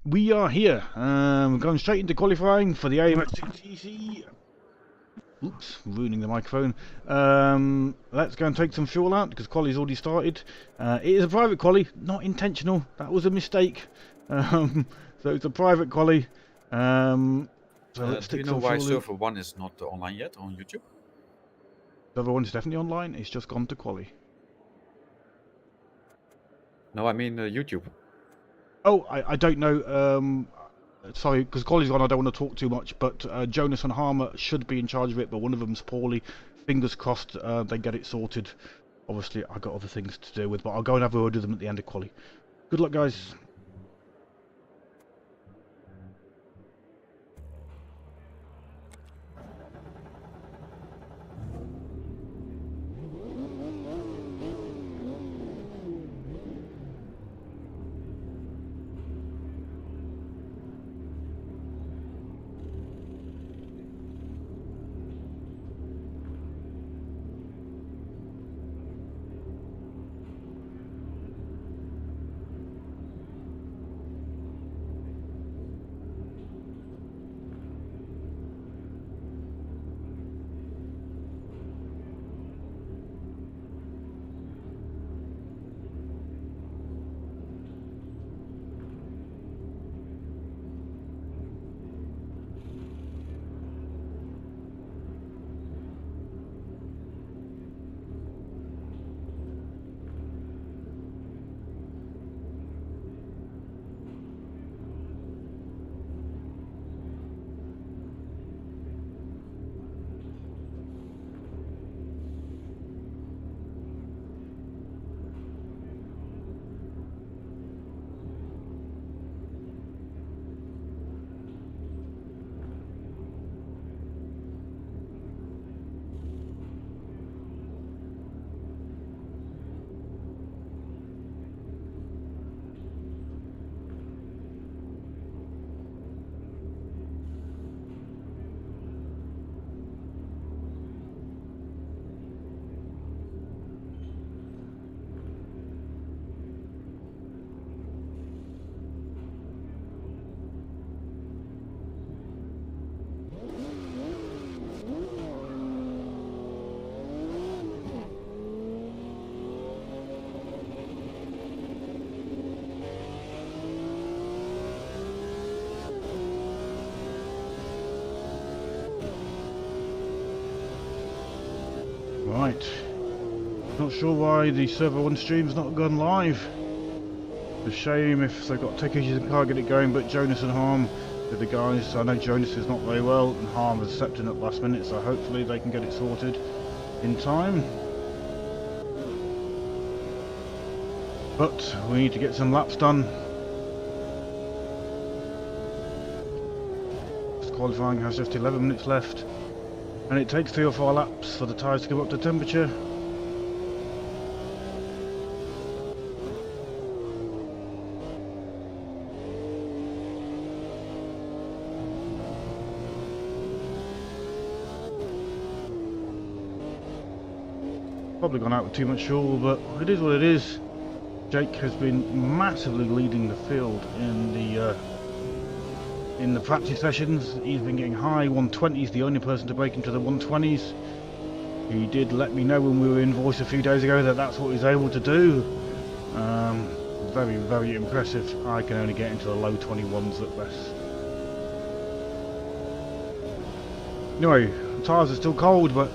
We are here. Going straight into qualifying for the AMS2TC. Oops, ruining the microphone. Let's go and take some fuel out because quali's already started. It is a private quali, not intentional. That was a mistake. So it's a private quali. So let's Do you stick know some why fuel server 1 is not online yet on YouTube? Server 1 is definitely online. It's just gone to quali. No, I mean YouTube. Oh, I don't know. Sorry, because quali's gone, I don't want to talk too much, but Jonas and Harmer should be in charge of it, but one of them's poorly. Fingers crossed they get it sorted. Obviously, I've got other things to deal with, but I'll go and have a word with them at the end of quali. Good luck, guys. Right. Not sure why the server 1 stream's not gone live. It's a shame if they've got tech issues and can't get it going, but Jonas and Harm are the guys. I know Jonas is not very well and Harm has stepped in at last minute, so hopefully they can get it sorted in time. But we need to get some laps done. This qualifying has just 11 minutes left. And it takes 3 or 4 laps for the tyres to come up to temperature. Probably gone out with too much fuel, but it is what it is. Jake has been massively leading the field in the practice sessions. He's been getting high 120s, the only person to break into the 120s. He did let me know when we were in voice a few days ago that that's what he's able to do. Very, very impressive. I can only get into the low 21s at best. Anyway, the tyres are still cold, but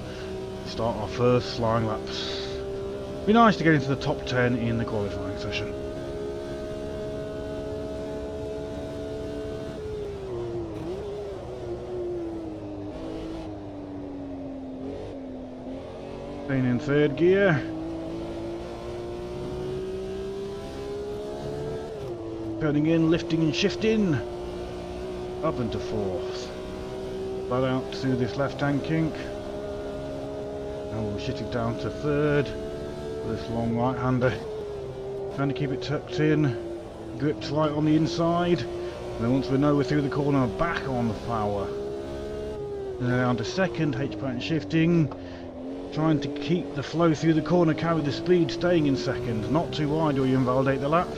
start our first flying laps. Be nice to get into the top 10 in the qualifying session. Staying in third gear. Turning in, lifting and shifting. Up into fourth. Flat out through this left-hand kink. And we'll shift it down to third. This long right-hander. Trying to keep it tucked in. Gripped right on the inside. And then once we know we're through the corner, back on the power. And then down to second, H Pattern shifting. Trying to keep the flow through the corner, carry the speed, staying in second. Not too wide or you invalidate the lap.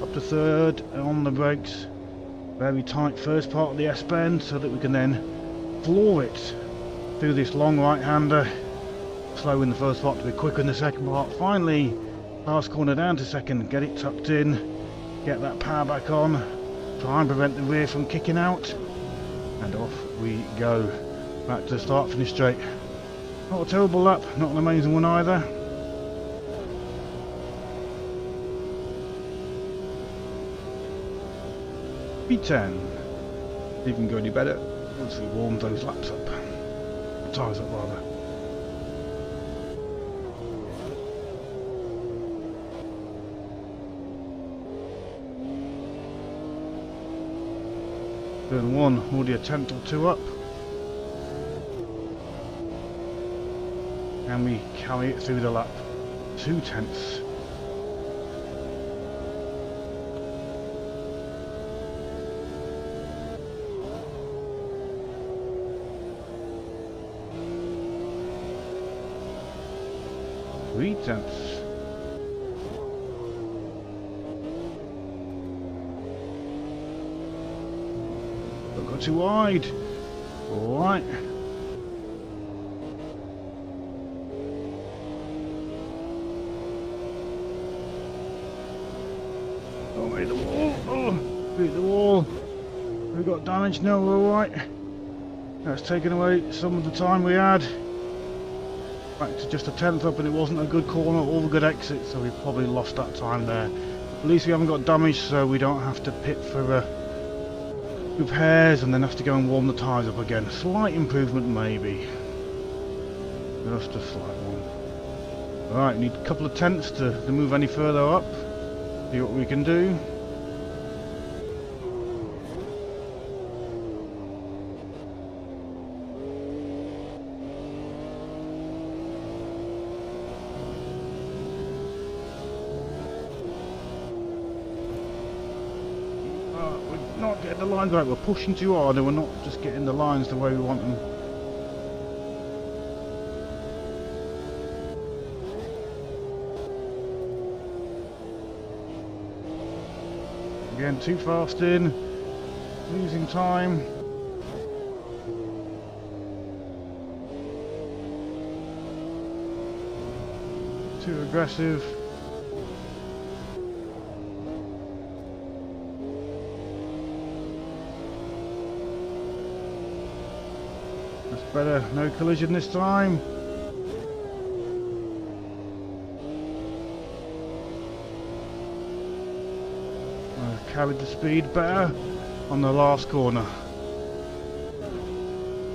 Up to third, on the brakes. very tight first part of the S-bend so that we can then floor it through this long right-hander, slow in the first part to be quicker in the second part. Finally, last corner down to second, get it tucked in, get that power back on, try and prevent the rear from kicking out, and off we go. Back to the start, finish straight. Not a terrible lap, not an amazing one either. P10. See if we can go any better once we warm those laps up. Tyres up rather. Turn 1, already a tenth or two up. And we carry it through the lap. 2 tenths. Three tenths. Don't go too wide. Alright. Oh, made the wall. Oh, beat the wall. We got damage. No, we're alright. That's taken away some of the time we had. Back to just a tenth up, and it wasn't a good corner or a good exit, so we probably lost that time there. At least we haven't got damage, so we don't have to pit for repairs and then have to go and warm the tyres up again. Slight improvement maybe. Just a slight one. Alright, need a couple of tenths to move any further up. See what we can do. Not getting the lines right, we're pushing too hard and we're not just getting the lines the way we want them. Again, too fast in, losing time. Too aggressive. Better, no collision this time. I carried the speed better on the last corner.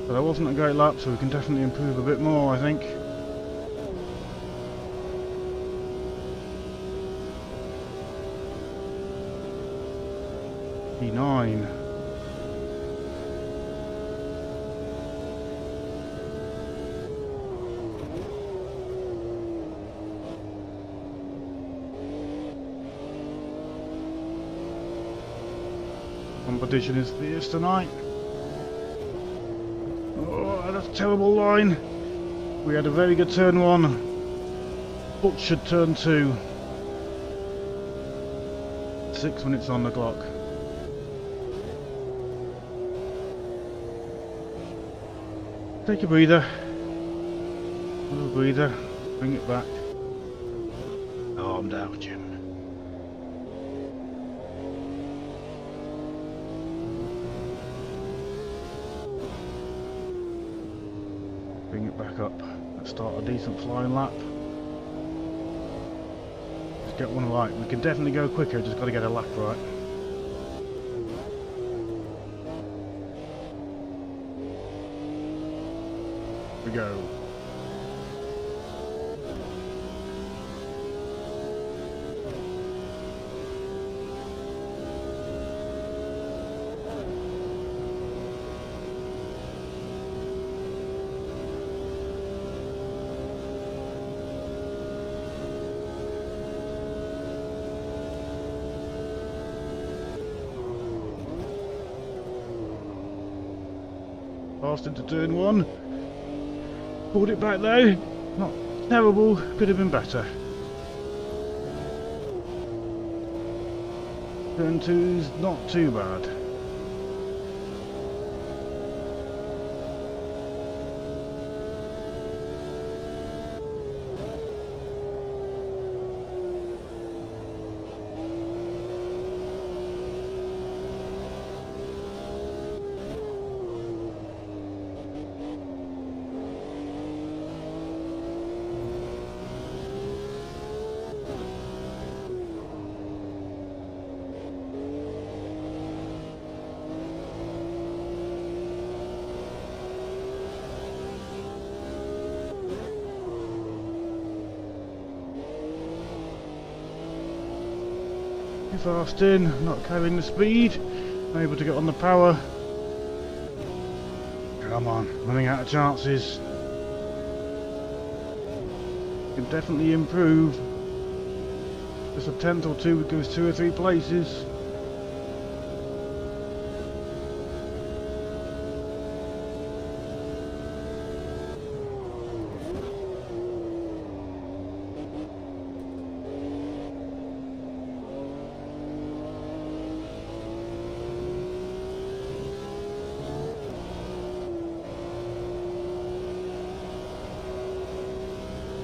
But that wasn't a great lap, so we can definitely improve a bit more, I think. P9. Competition is fierce tonight. Oh, that's a terrible line. We had a very good turn 1. Butchered turn 2. 6 minutes on the clock. Take a breather. A little breather. Bring it back. Calm down, Jim. Bring it back up. Let's start a decent flying lap. Just get one right. We can definitely go quicker, just got to get a lap right. Here we go. Fast into turn 1. Pulled it back though. Not terrible, could have been better. Turn 2's not too bad. Too fast in, not carrying the speed. Able to get on the power. Come on, running out of chances. Can definitely improve. Just a tenth or two goes 2 or 3 places.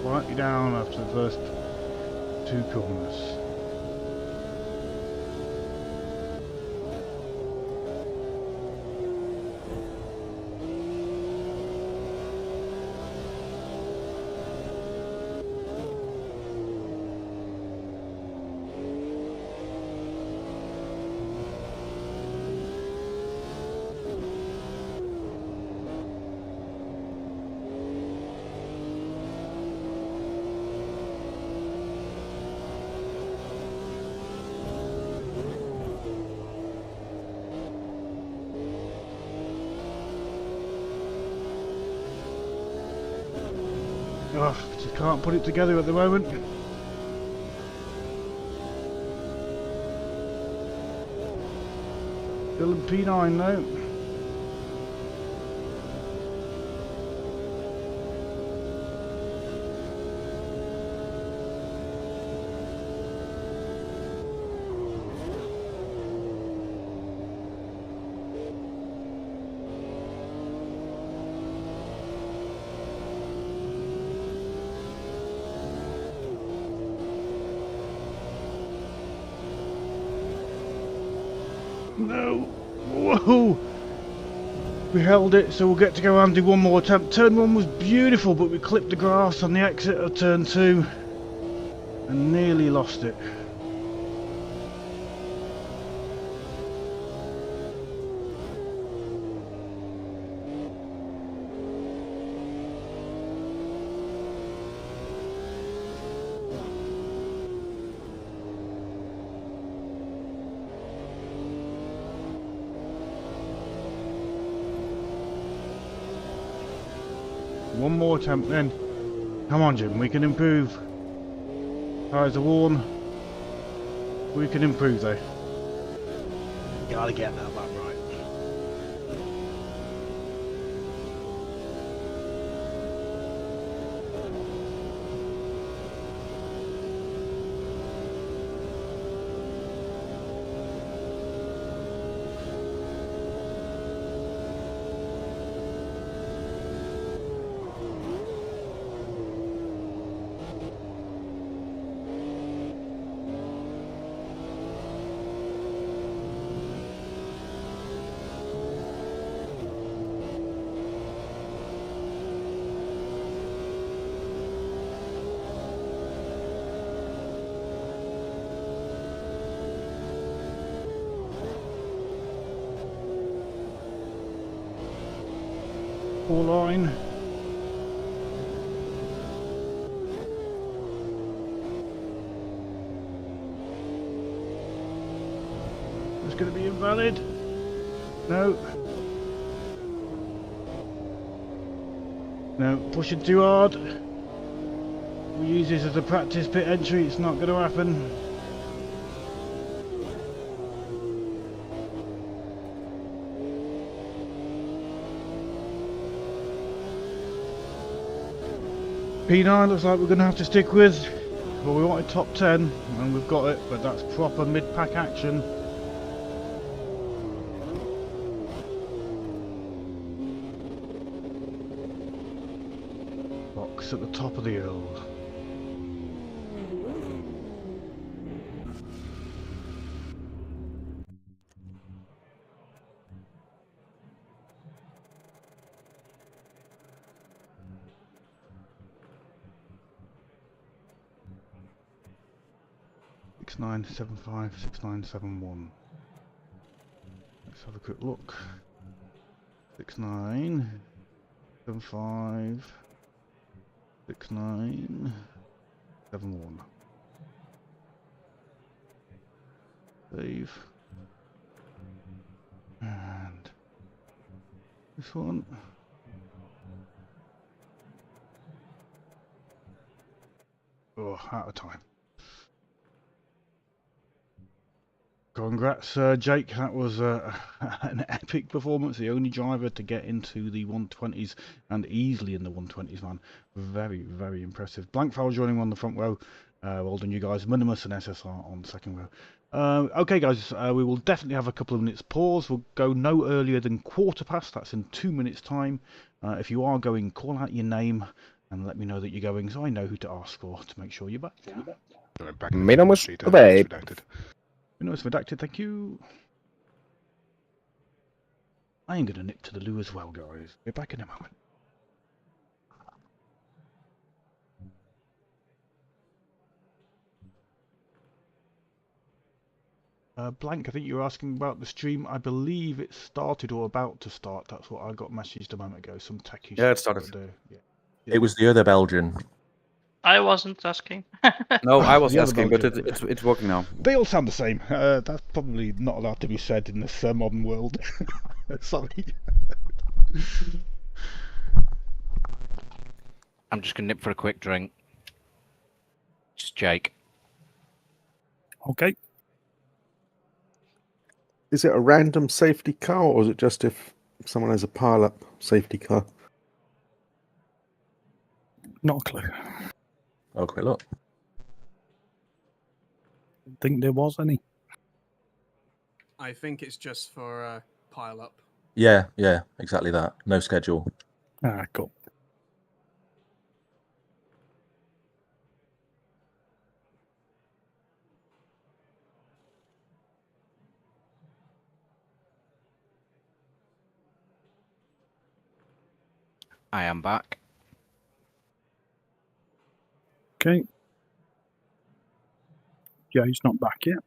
Slightly down after the first 2 corners. Oh, just can't put it together at the moment. Still in P9 though. No! Whoa! We held it, so we'll get to go and do one more attempt. Turn 1 was beautiful, but we clipped the grass on the exit of turn 2 and nearly lost it. One more attempt then. Come on, Jim, we can improve. Tires are worn. We can improve though. Gotta get that back right. Line. It's going to be invalid. No. No, pushing too hard. We use this as a practice pit entry, it's not going to happen. P9 looks like we're going to have to stick with. Well, we wanted top 10 and we've got it, but that's proper mid-pack action. Box at the top of the hill. Six 6975 6971. Let's have a quick look. 6975 6971. Save. And this one. Oh, out of time. Congrats, Jake. That was an epic performance. The only driver to get into the 120s and easily in the 120s, man. Very, very impressive. Blankfowl joining on the front row. Well done, you guys. Minimus and SSR on the second row. Okay, guys, we will definitely have a couple of minutes pause. We'll go no earlier than 1/4 past. That's in 2 minutes' time. If you are going, call out your name and let me know that you're going, so I know who to ask for to make sure you're back. Minimus obeyed. Minimus redacted, thank you. I am going to nip to the loo as well, guys. Be back in a moment. Blank, I think you were asking about the stream. I believe it started or about to start. That's what I got messaged a moment ago. Some techie. Yeah, it started. Yeah. It was the other Belgian. I wasn't asking. No, I was The other asking, but Belgian. it's working now. They all sound the same. That's probably not allowed to be said in this modern world. Sorry. I'm just going to nip for a quick drink. It's Jake. Okay. Is it a random safety car, or is it just if someone has a pile-up safety car? Not a clue. Oh, quick look. Didn't think there was any. I think it's just for pile up. Yeah, exactly that. No schedule. Ah, cool. I am back. Okay. Jay's not back yet.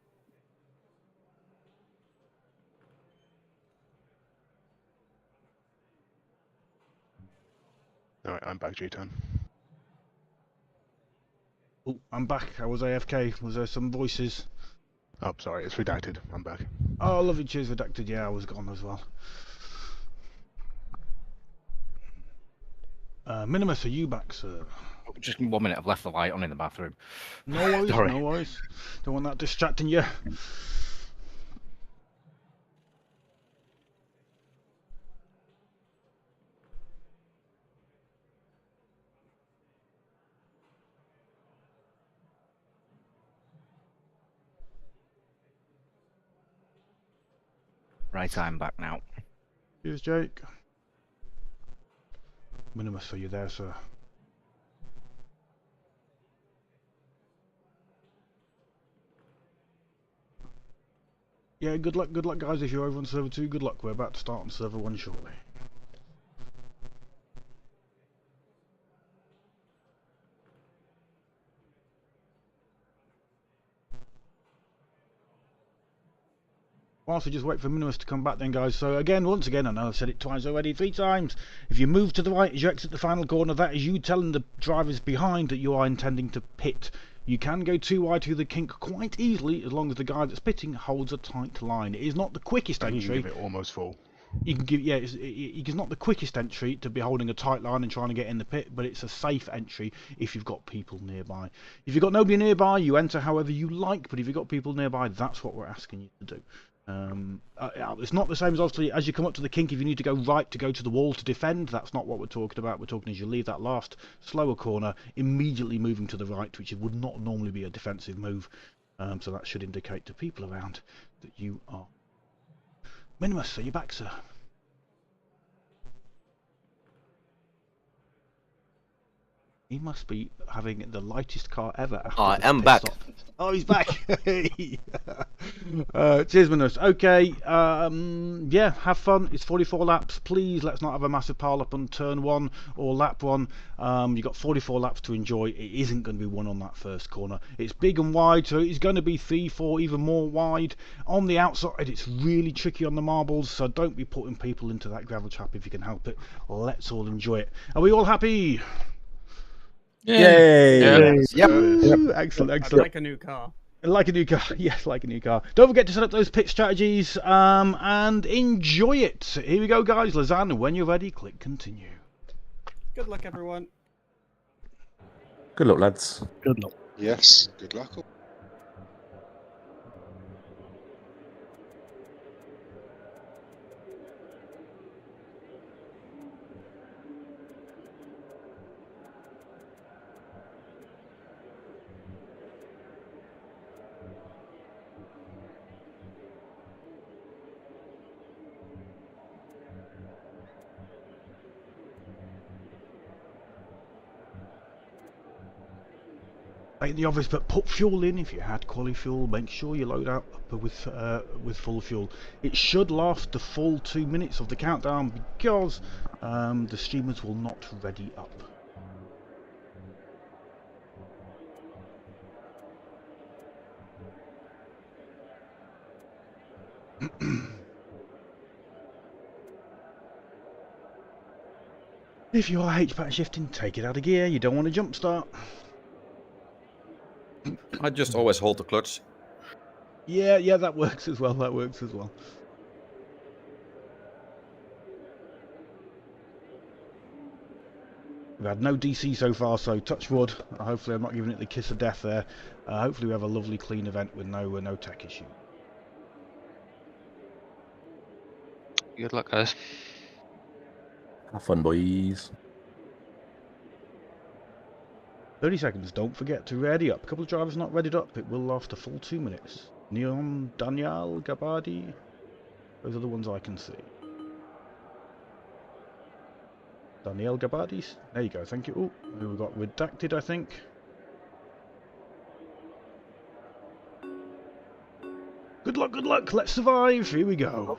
Alright, I'm back, G10. Oh, I'm back. I was AFK. Was there some voices? Oh, sorry, it's redacted. I'm back. Oh, lovely. Cheers, redacted. Yeah, I was gone as well. Minimus, are you back, sir? Just 1 minute. I've left the light on in the bathroom. No worries, Sorry. no worries. Don't want that distracting you. Right, I'm back now. Cheers, Jake. Minimus, are you there, sir? Yeah, good luck, guys. If you're over on server 2, good luck. We're about to start on server 1 shortly. Whilst we just wait for Minimus to come back then, guys. So again, once again, I know I've said it twice already, 3 times. If you move to the right as you exit the final corner, that is you telling the drivers behind that you are intending to pit. You can go too wide through the kink quite easily as long as the guy that's pitting holds a tight line. It is not the quickest You entry. can give it almost full. You can give, yeah, it's not the quickest entry to be holding a tight line and trying to get in the pit, but it's a safe entry if you've got people nearby. If you've got nobody nearby, you enter however you like, but if you've got people nearby, that's what we're asking you to do. It's not the same as obviously as you come up to the kink. If you need to go right to go to the wall to defend, that's not what we're talking about. We're talking as you leave that last slower corner, immediately moving to the right, which would not normally be a defensive move. So that should indicate to people around that you are. Minimus, are you back, sir? He must be having the lightest car ever. I am back. Stop. Oh, he's back. Cheers, Minimus. Okay, yeah, have fun. It's 44 laps. Please, let's not have a massive pile up on turn 1 or lap 1. You've got 44 laps to enjoy. It isn't going to be one on that first corner. It's big and wide, so it's going to be 3, 4, even more wide. On the outside, it's really tricky on the marbles, so don't be putting people into that gravel trap if you can help it. Let's all enjoy it. Are we all happy? Yay! Yeah. Yep. Excellent, I'd excellent. like a new car. Like a new car, yes, like a new car. Don't forget to set up those pit strategies and enjoy it. Here we go, guys. Lazan, when you're ready, click continue. Good luck, everyone. Good luck, lads. Good luck. Yes, good luck. Like the obvious, but put fuel in if you had quality fuel. Make sure you load up with full fuel. It should last the full 2 minutes of the countdown because the streamers will not ready up. If you are H pattern shifting, take it out of gear. You don't want to jump start. I just always hold the clutch. Yeah, that works as well. That works as well. We've had no DC so far, so touch wood. Hopefully I'm not giving it the kiss of death there. Hopefully we have a lovely clean event with no tech issue. Good luck, guys. Have fun, boys. 30 seconds, don't forget to ready up. A couple of drivers not readied up, it will last a full 2 minutes. Neon, Daniel, Gabadi, those are the ones I can see. Daniel Gabadi, there you go, thank you. Oh, who we got redacted, I think. Good luck, let's survive, here we go.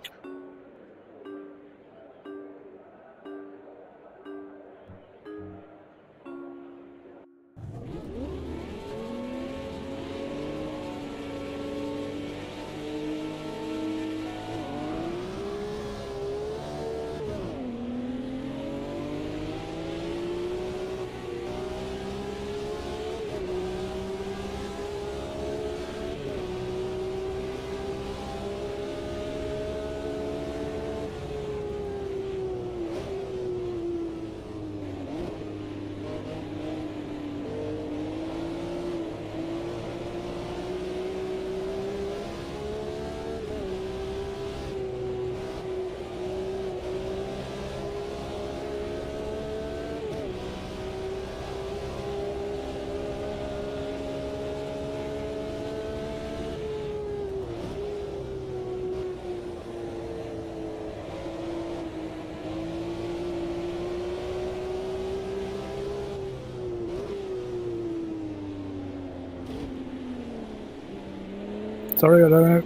Sorry, I don't know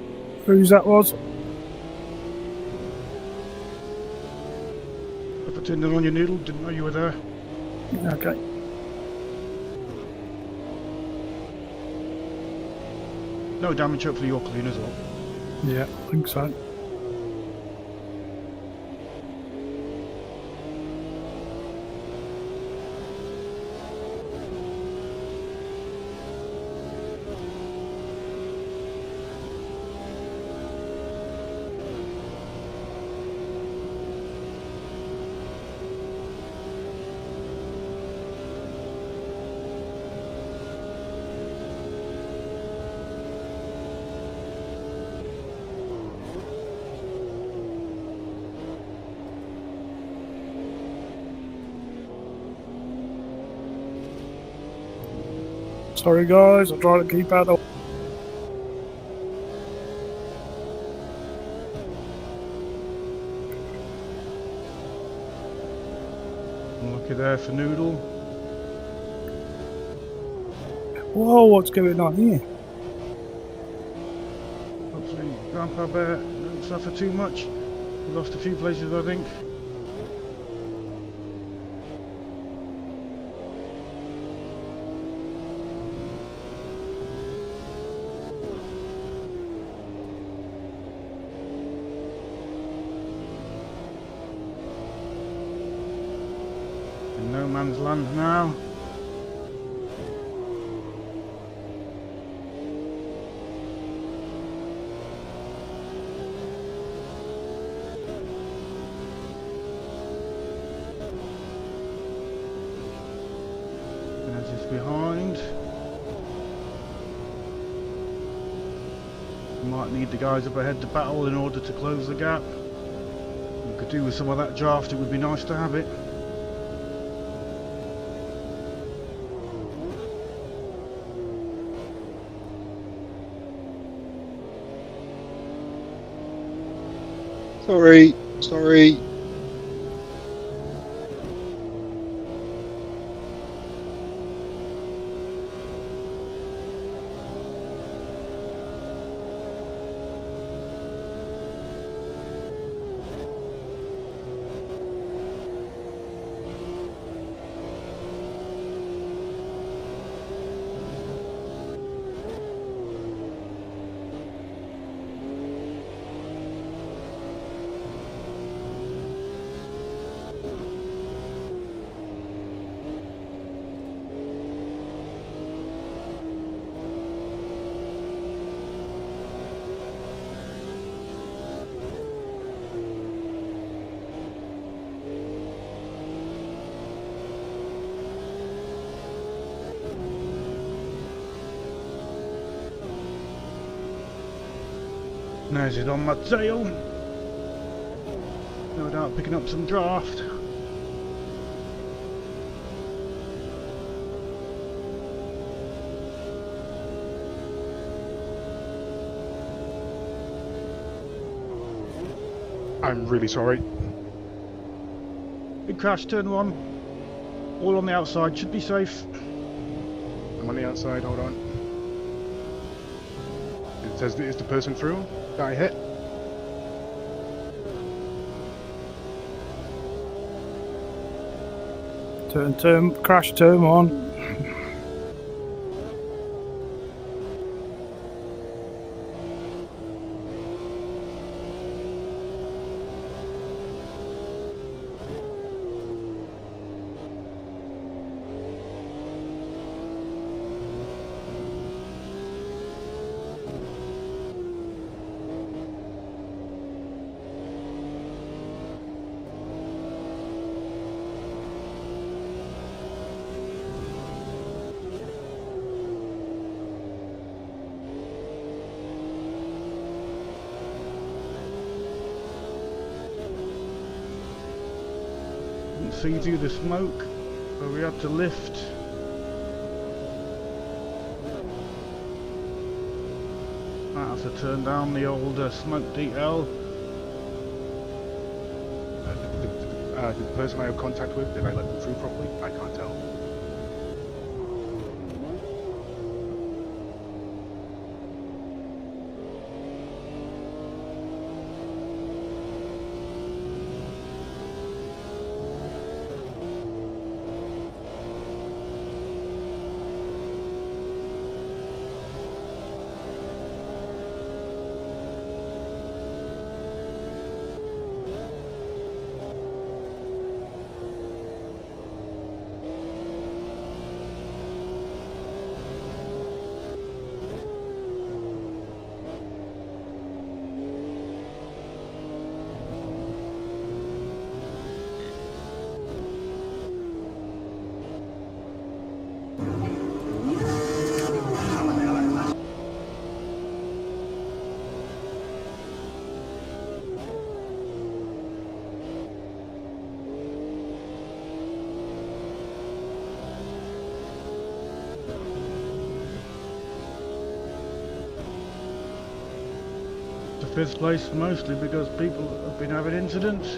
whose that was. I put it on your noodle, didn't know you were there. Okay. No damage, hopefully you're clean as well. Yeah, I think so. Sorry guys, I'll try to keep out of... Lucky there for Noodle. Whoa, what's going on here? Hopefully Grandpa Bear don't suffer too much. We lost a few places, I think. In no man's land now. might need the guys up ahead to battle in order to close the gap. We could do with some of that draft, it would be nice to have it. Sorry. There's it on my tail. No doubt picking up some draft. I'm really sorry. Big crash, turn 1. All on the outside, should be safe. I'm on the outside, hold on. It says, is the person through that I hit? Crash turn 1. See through the smoke, so we had to lift. I have to turn down the old smoke detail. The person I have contact with, did I let them through properly? I can't tell. To 5th place mostly because people have been having incidents.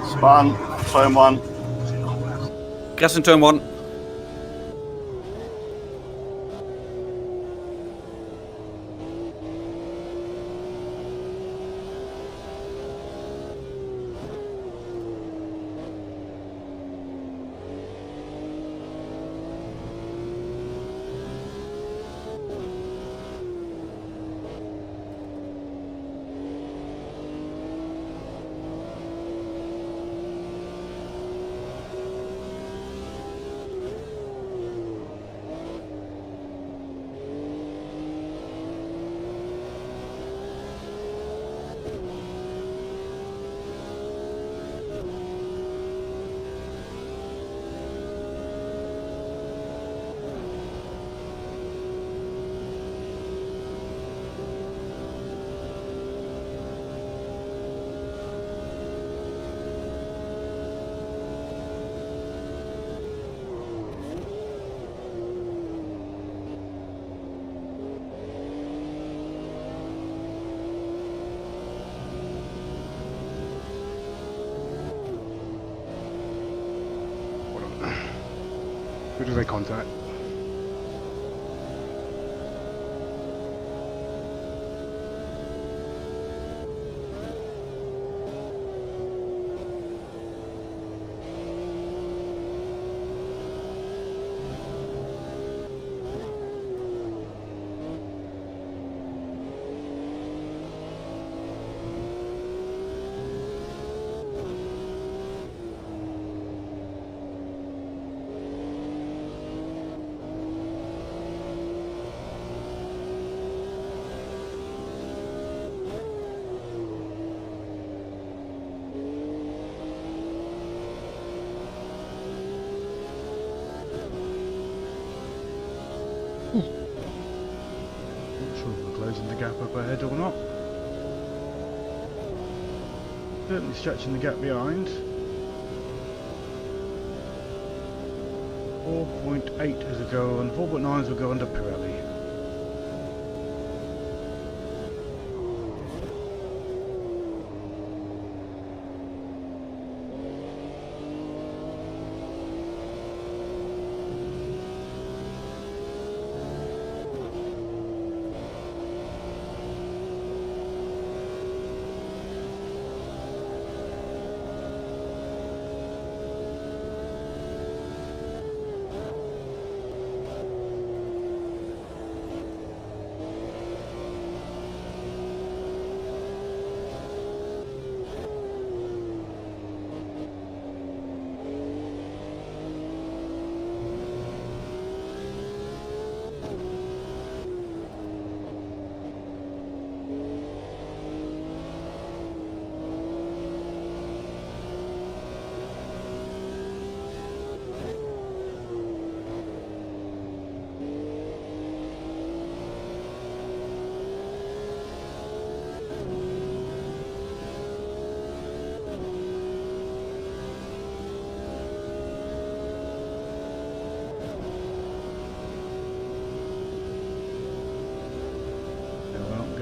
Spawn, turn 1. Crash in turn 1. contact. Not sure if we're closing the gap up ahead or not. Certainly stretching the gap behind. 4.8 as we go, and 4.9 as we go under Pirelli.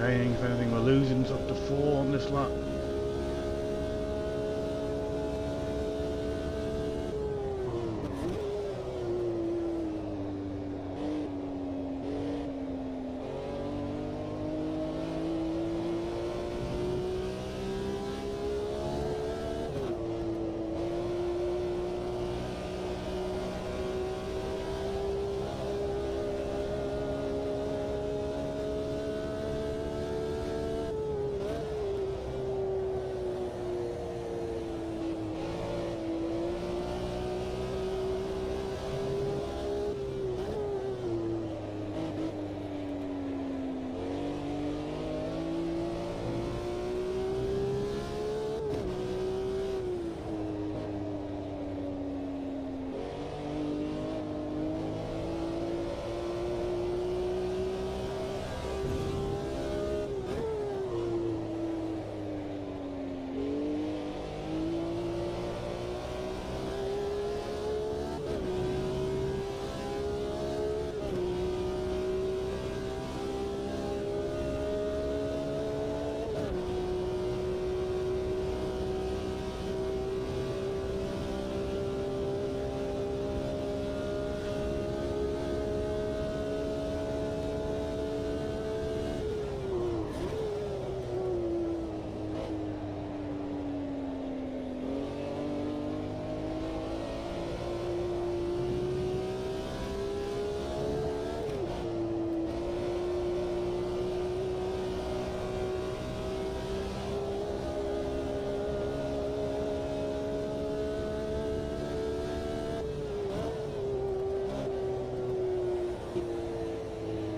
If anything, we're losing up to 4 on this lap.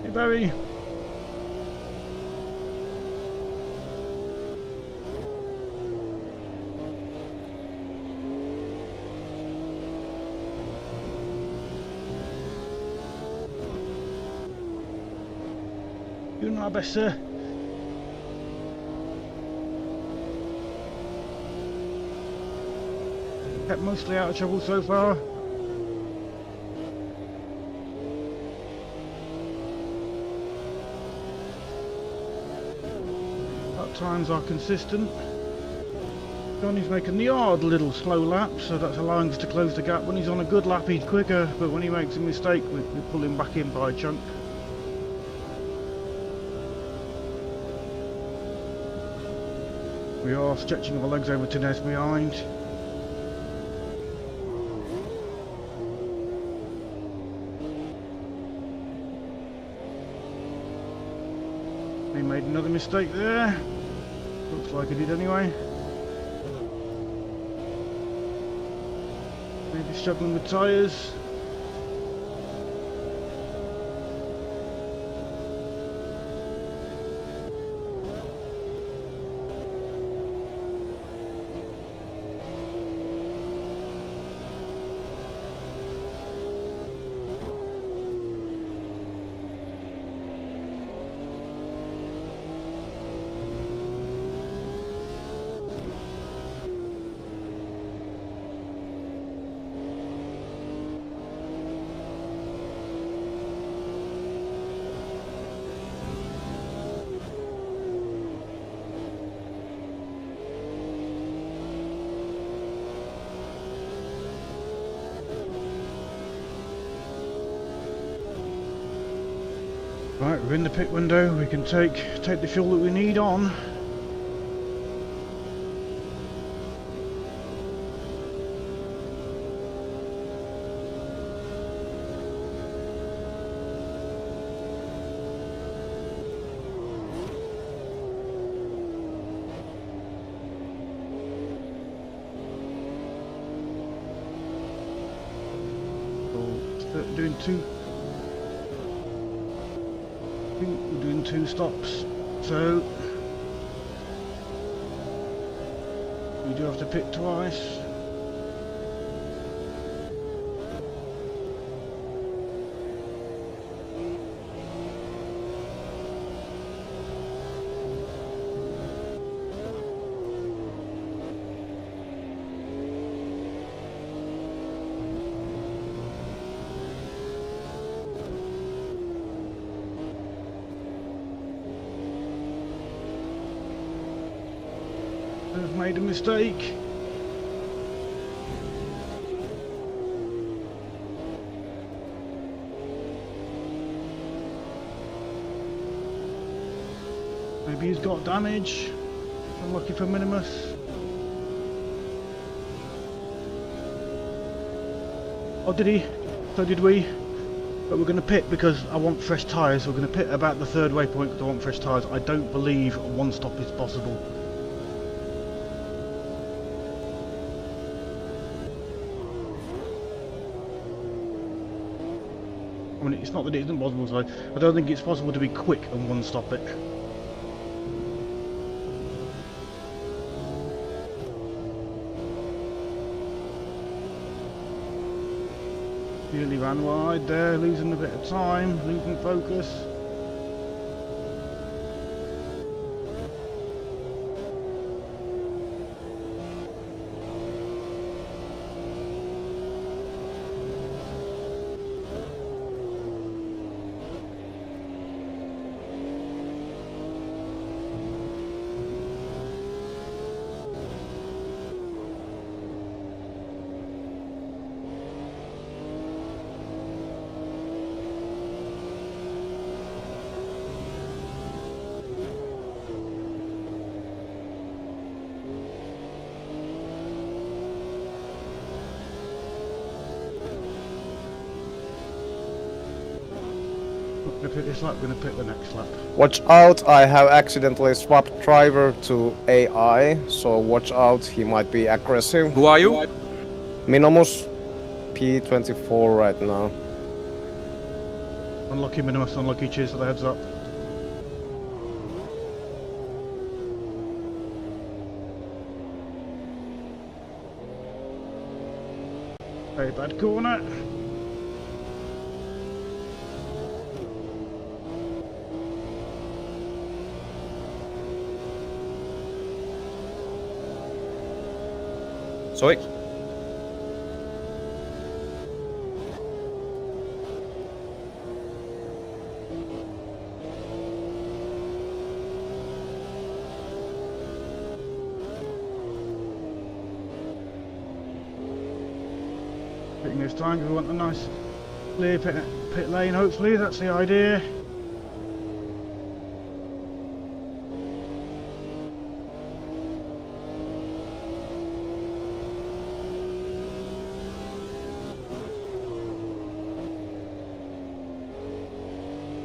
Hey Barry. Doing our best, sir. Kept mostly out of trouble so far. Times are consistent. Johnny's making the odd little slow lap, so that's allowing us to close the gap. When he's on a good lap, he's quicker, but when he makes a mistake, we pull him back in by a chunk. We are stretching our legs over to nest behind. He made another mistake there. Looks like he did anyway. Maybe struggling with tyres. Right, we're in the pit window. We can take the fuel that we need on. So, doing two stops, so we do have to pit twice. I've made a mistake. Maybe he's got damage. Unlucky for Minimus. Oh, did he? So did we. But we're going to pit because I want fresh tyres. We're going to pit about the third waypoint because I want fresh tyres. I don't believe one stop is possible. I mean, it's not that it isn't possible, so I don't think it's possible to be quick and one stop it. Nearly ran wide there, losing a bit of time, losing focus. We're gonna pit this lap, we're gonna pit the next lap. Watch out, I have accidentally swapped driver to AI, so watch out, he might be aggressive. Who are you? Minimus P24 right now. Unlucky Minimus, unlucky, cheers for the heads up. Very bad corner. Sorry. pitting this time. We want a nice clear pit lane, hopefully. That's the idea.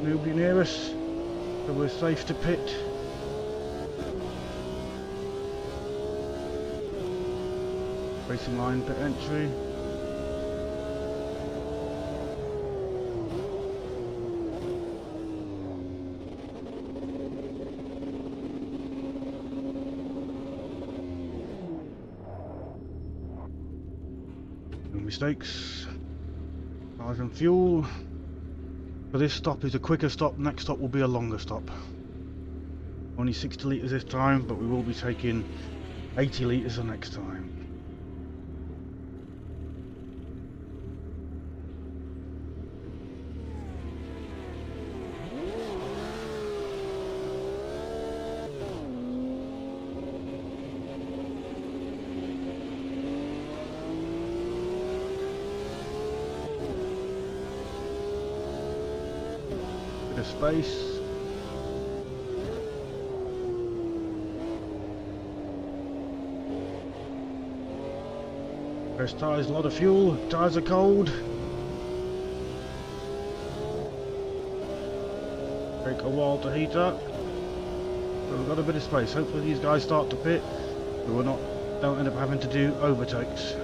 Nobody near us, so we're safe to pit. Racing line pit entry. No mistakes. Cars and fuel. So this stop is a quicker stop, next stop will be a longer stop. Only 60 litres this time, but we will be taking 80 litres the next time. Bit of space. Fresh tyres, a lot of fuel, tyres are cold. Take a while to heat up. But we've got a bit of space. Hopefully these guys start to pit, so we're don't end up having to do overtakes.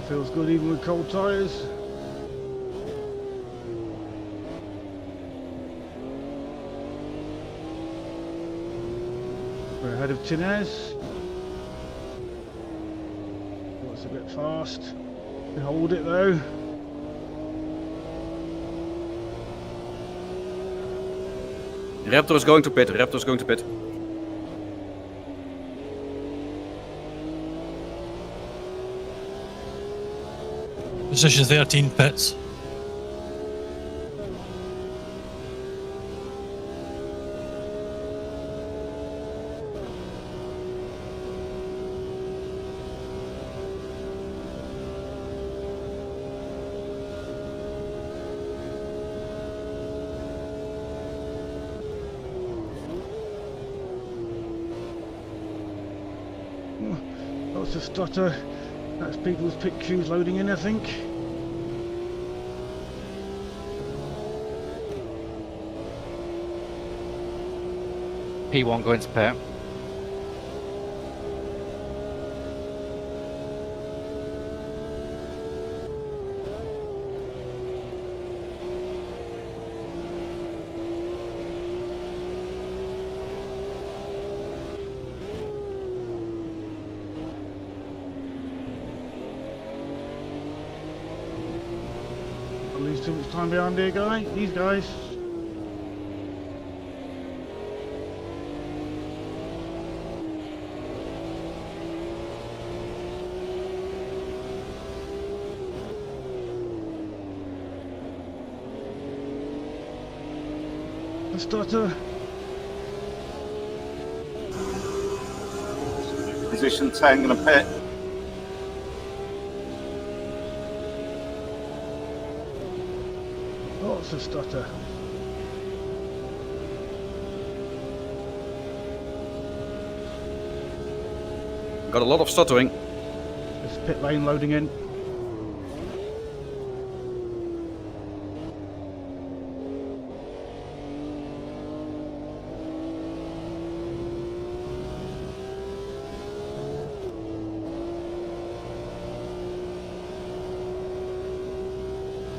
Feels good even with cold tyres. We're ahead of Tinez. It's a bit fast. We hold it though. Raptor is going to pit. Raptor is going to pit. Position 13 pits. Lots of stutter. That's people's pit queues loading in, I think. P1 going to pit. Don't lose too much time behind here, these guys. A stutter. Position 10, gonna pit. Lots of stutter. Got a lot of stuttering. There's pit lane loading in.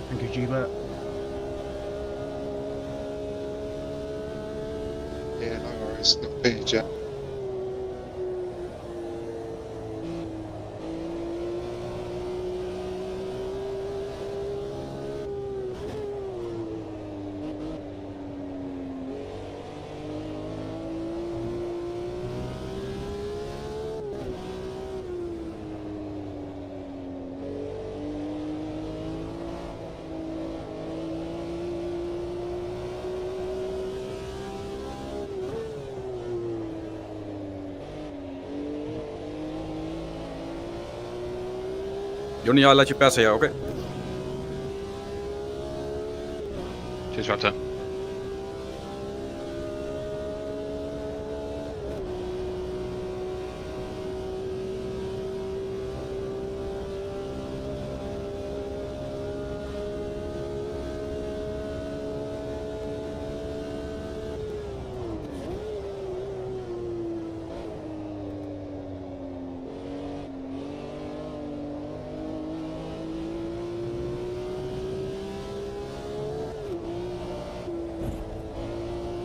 Thank you, G-Bert. Yeah, no worries. Not being jet. Johnny, I'll let you pass here, okay? Cheers, Raptor.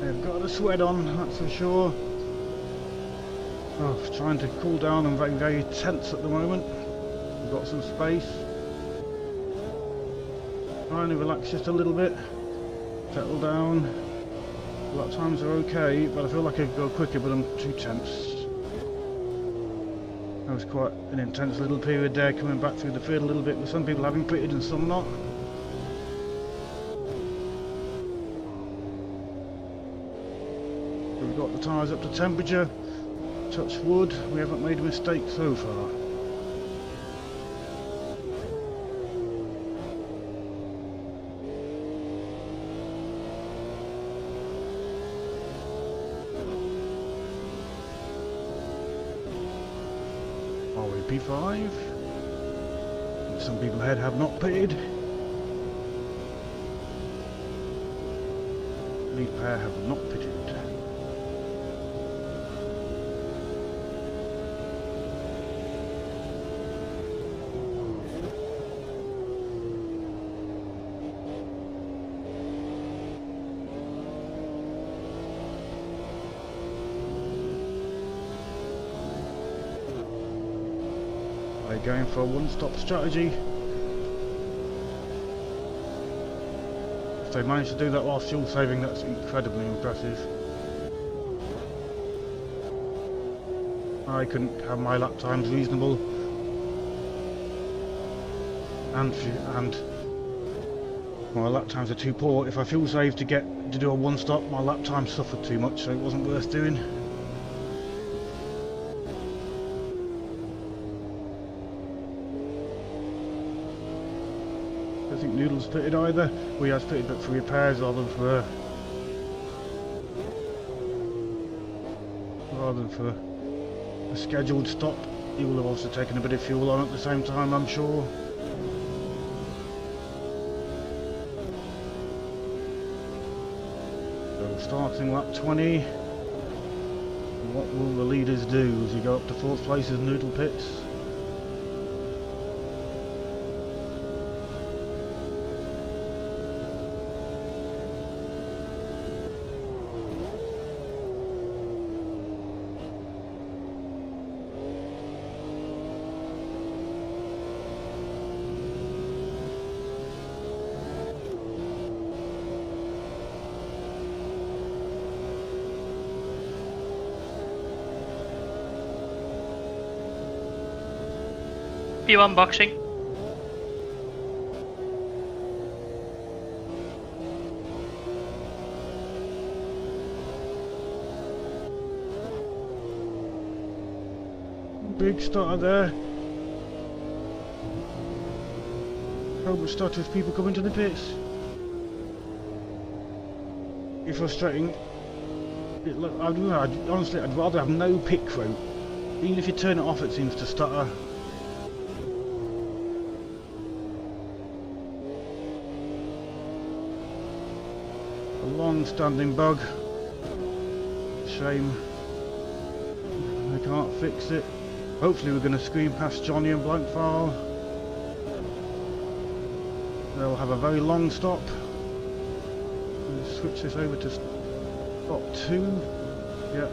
They've got a sweat on, that's for sure. Oh, trying to cool down and very, very tense at the moment. We've got some space. Trying to relax just a little bit. Settle down. A lot of times are okay, but I feel like I could go quicker, but I'm too tense. That was quite an intense little period there, coming back through the field a little bit, with some people having pitted and some not. We've got the tyres up to temperature. Touch wood, we haven't made a mistake so far. Are we P5? Some people ahead have not pitted. Lead pair have not pitted. Going for a one-stop strategy. If they manage to do that while fuel saving, that's incredibly impressive. I couldn't have my lap times reasonable, and my lap times are too poor. If I fuel save to do a one-stop, my lap time suffered too much, so it wasn't worth doing. I think Noodle's pitted either. We have pitted but for repairs rather than for a scheduled stop. He will have also taken a bit of fuel on at the same time, I'm sure. So starting lap 20. What will the leaders do as we go up to 4th place as Noodle pits? P1 boxing. Big starter there. How much starter with people coming to the pits? It's frustrating. Honestly, I'd rather have no pit crew. Even if you turn it off, it seems to stutter. A long-standing bug. Shame. They can't fix it. Hopefully we're going to screen past Johnny and Blankfile. They'll have a very long stop. Let's switch this over to stop 2. Yep.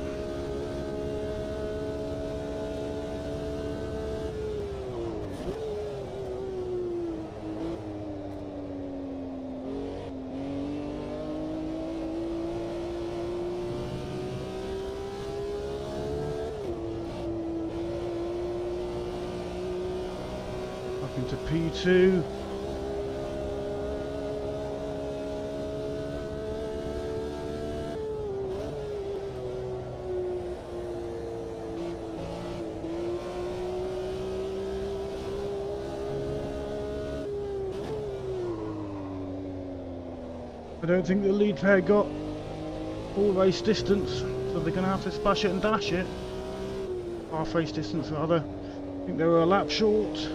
Into P2. don't think the lead pair got full race distance, so they're going to have to splash it and dash it. Half race distance rather. I think they were a lap short.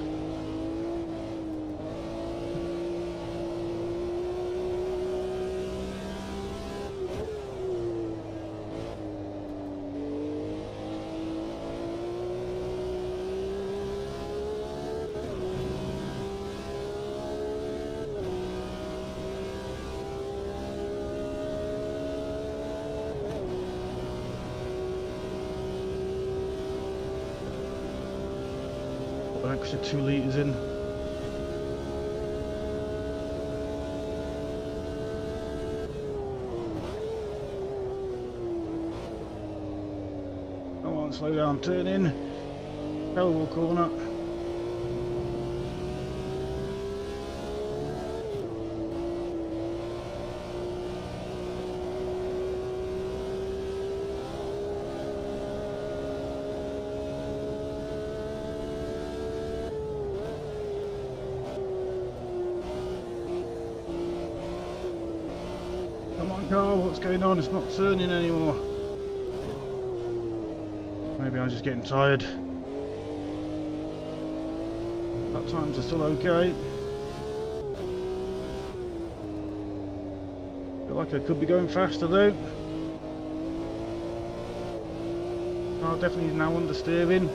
An extra 2 litres in. Come on, slow down, turn in. Terrible corner. Car, what's going on? It's not turning anymore. Maybe I'm just getting tired. Lap times are still okay. Feel like I could be going faster though. Car definitely is now understeering.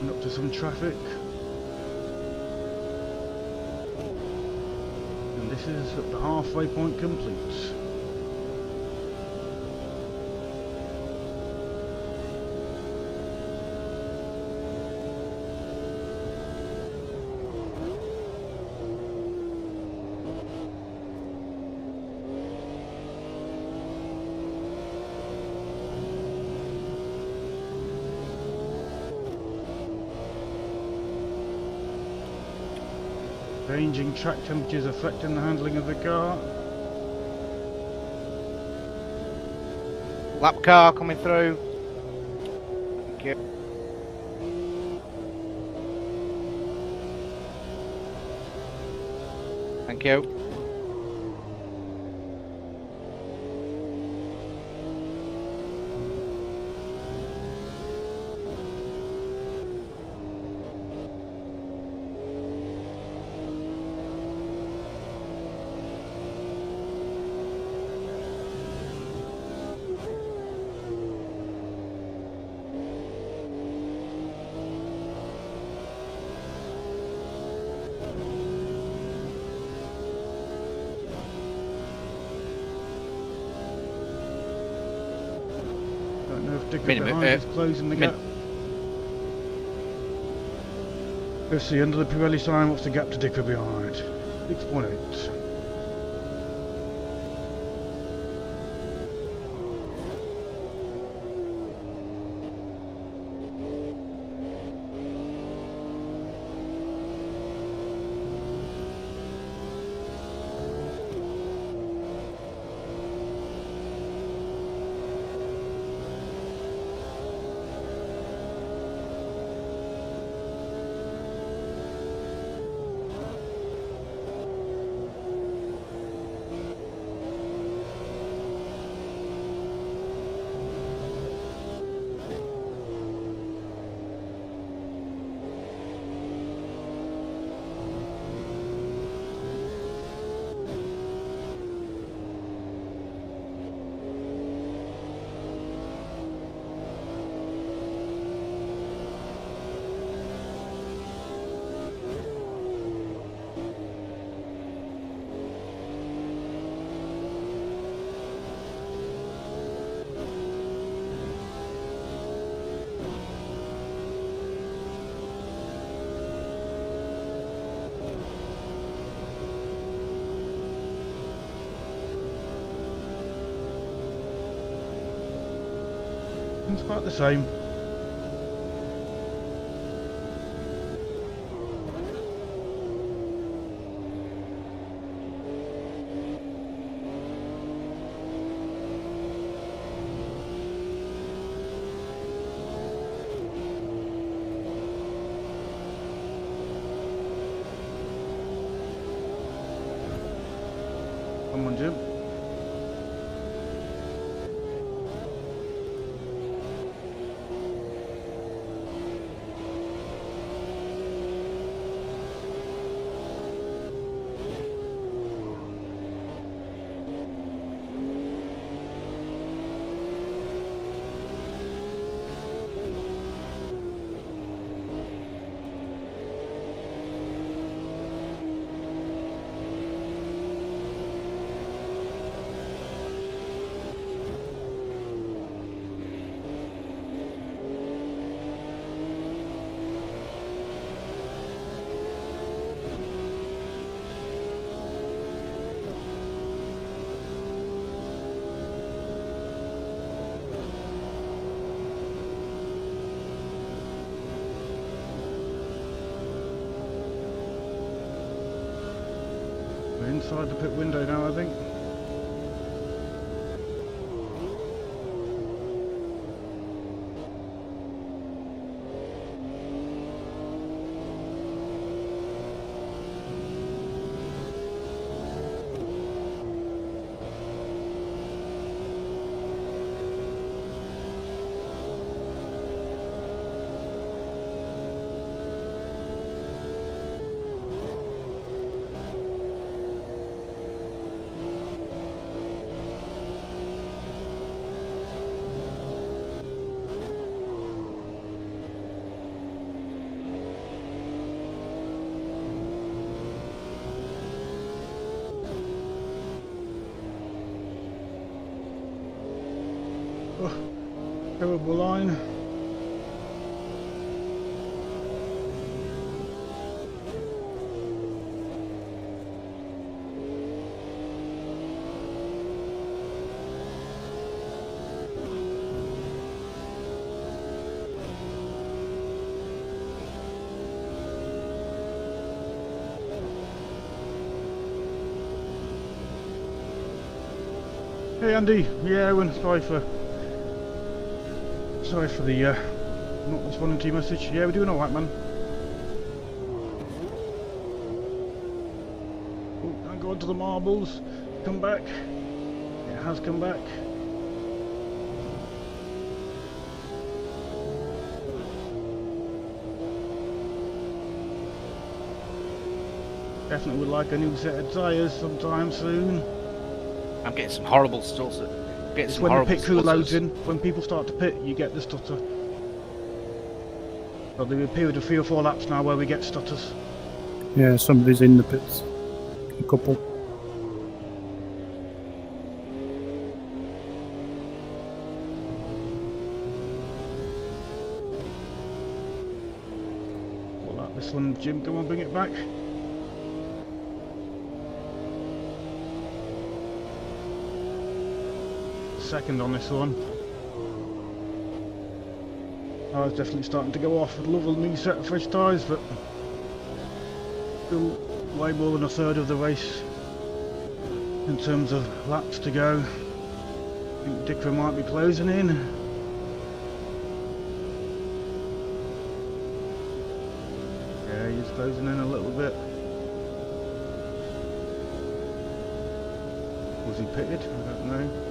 Up to some traffic, and this is at the halfway point complete. Changing track temperatures affecting the handling of the car. Lap car coming through. Thank you. Thank you. Is closing the gap. Let's see, under the Pirelli sign, what's the gap to Dicker behind? 6.8. It's about the same. Jim. We're inside the pit window now, I think. Oh, terrible line. Hey Andy, yeah, sorry for the not responding to your message. Yeah, we're doing alright, man. Oh, thank God to the marbles. Come back. It has come back. Definitely would like a new set of tyres sometime soon. I'm getting some horrible stutters. It's when the pit crew loads in, when people start to pit, you get the stutter. There'll be a period of 3 or 4 laps now where we get stutters. Yeah, somebody's in the pits. A couple. We'll lap this one, Jim, come on, bring it back. Second on this one. I was definitely starting to go off. I'd love a new set of fresh tyres, but still way more than a third of the race in terms of laps to go. I think Dicker might be closing in. Yeah, he's closing in a little bit. Was he pitted? I don't know.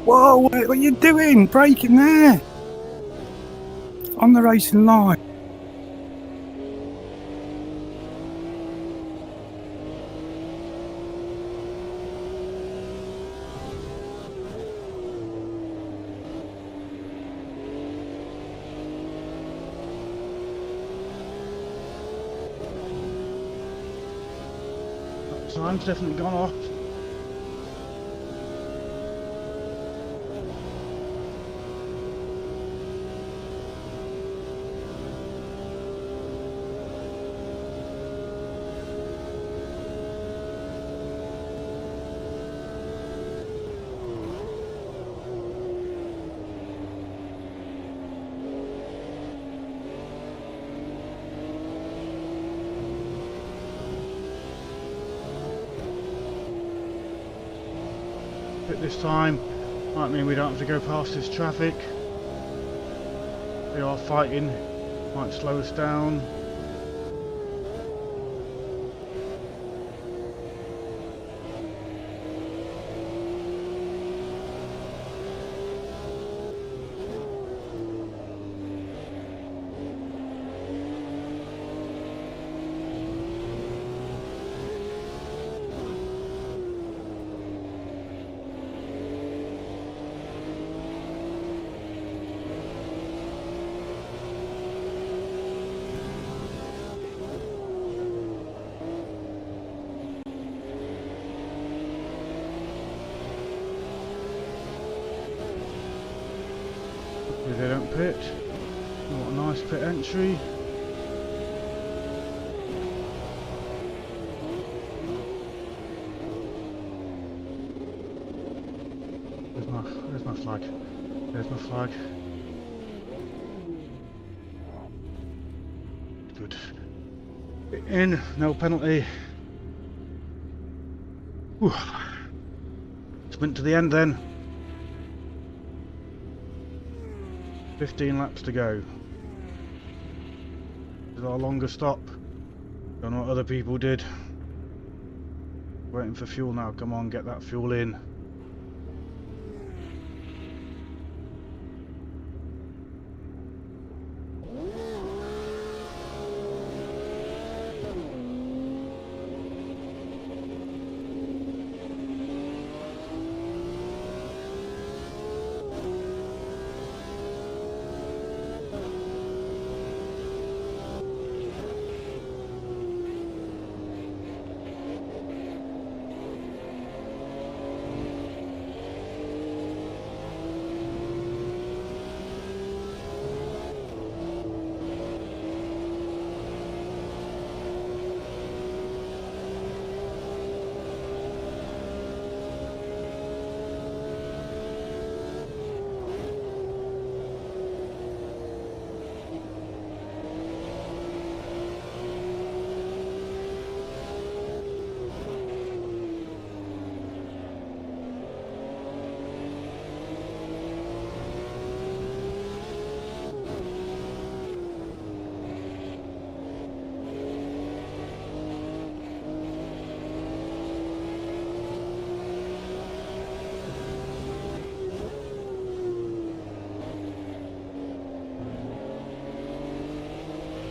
Whoa, what are you doing? Braking there! On the racing line. Time's definitely gone off. pit this time. Might mean we don't have to go past this traffic. They are fighting. Might slow us down. They don't pit. What a nice pit entry. There's my flag. There's my flag. Good. In, no penalty. Whew. Sprint to the end then. 15 laps to go. This is our longest stop. Don't know what other people did. Waiting for fuel now. Come on, get that fuel in.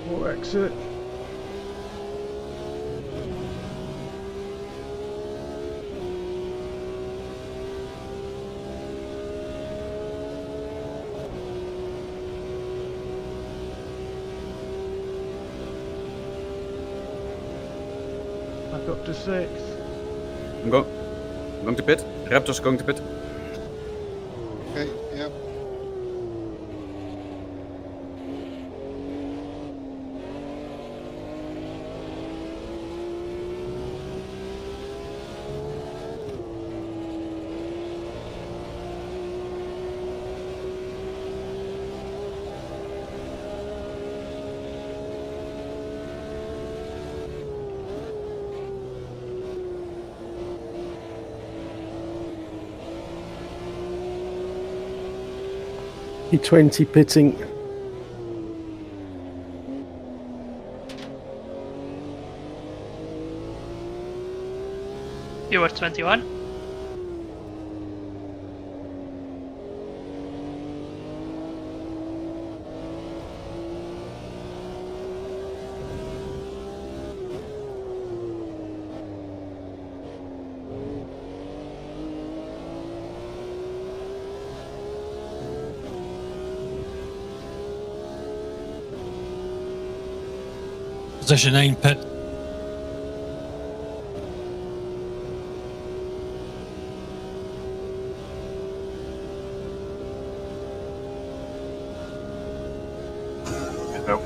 Or exit. Back up to 6th. I'm going to pit. Raptor's going to pit. Okay, yeah. E20 pitting. You were 21. Position 9 pit. Nope.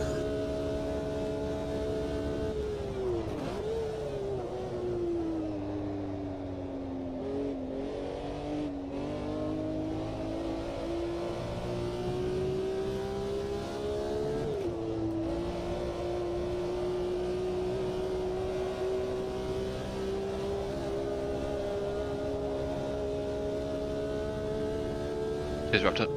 Cheers, Raptor.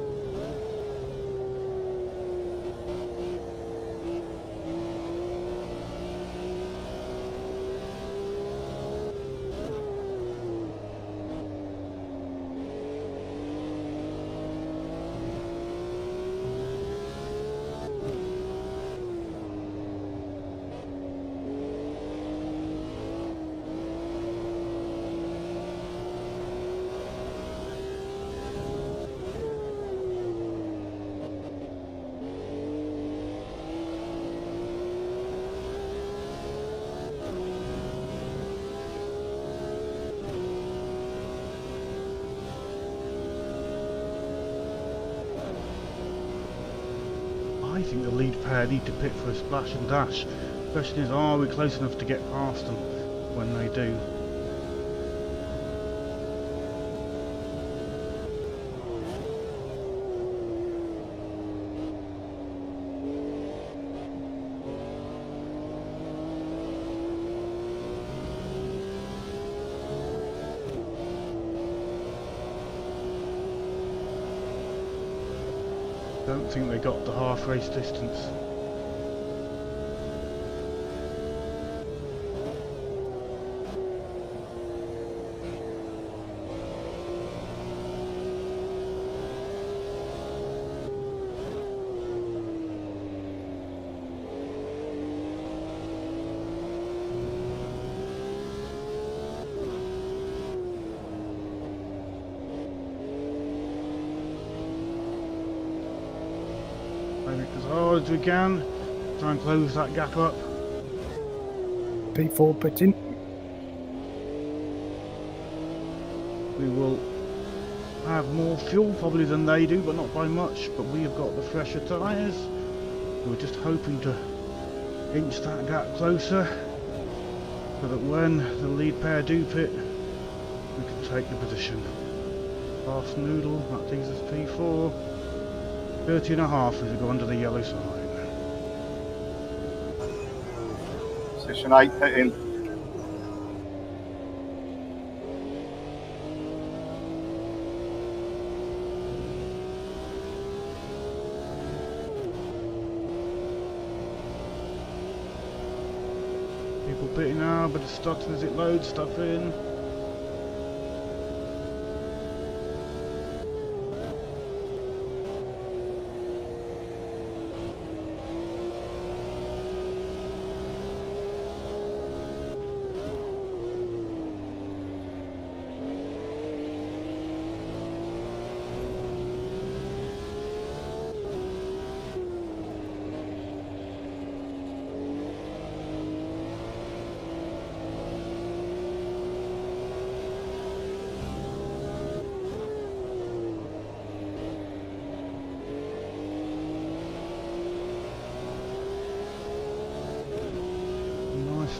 I think the lead pair need to pit for a splash and dash. The question is, are we close enough to get past them when they do? Don't think they got the half race distance. As hard as we can, try and close that gap up. P4 pitting. We will have more fuel probably than they do, but not by much. But we have got the fresher tyres. We're just hoping to inch that gap closer, so that when the lead pair do pit, we can take the position. Fast noodle, that takes us P4. 30.5 as we go under the yellow sign. Position 8 pitting. People pitting now, but it's starting as it loads stuff in.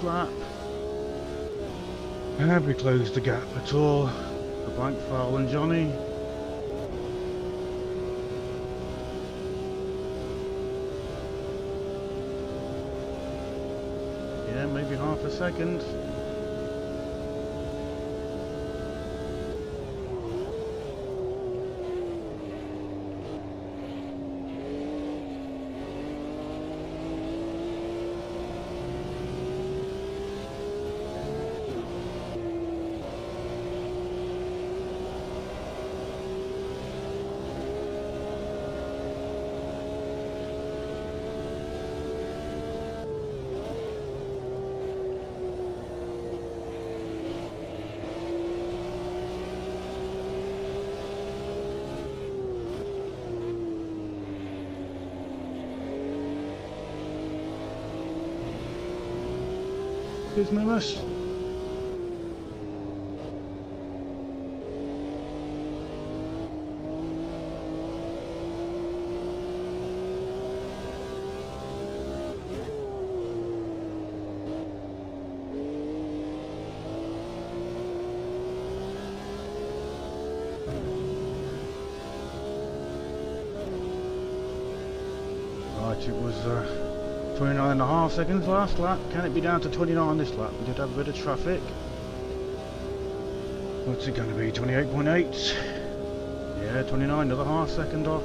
Lap. Have we closed the gap at all? The blank foul and Johnny. Yeah, maybe half a second. Business. Right, it was 29.5 seconds last lap. Can it be down to 29 this lap? We did have a bit of traffic. What's it going to be? 28.8? Yeah, 29, another half second off.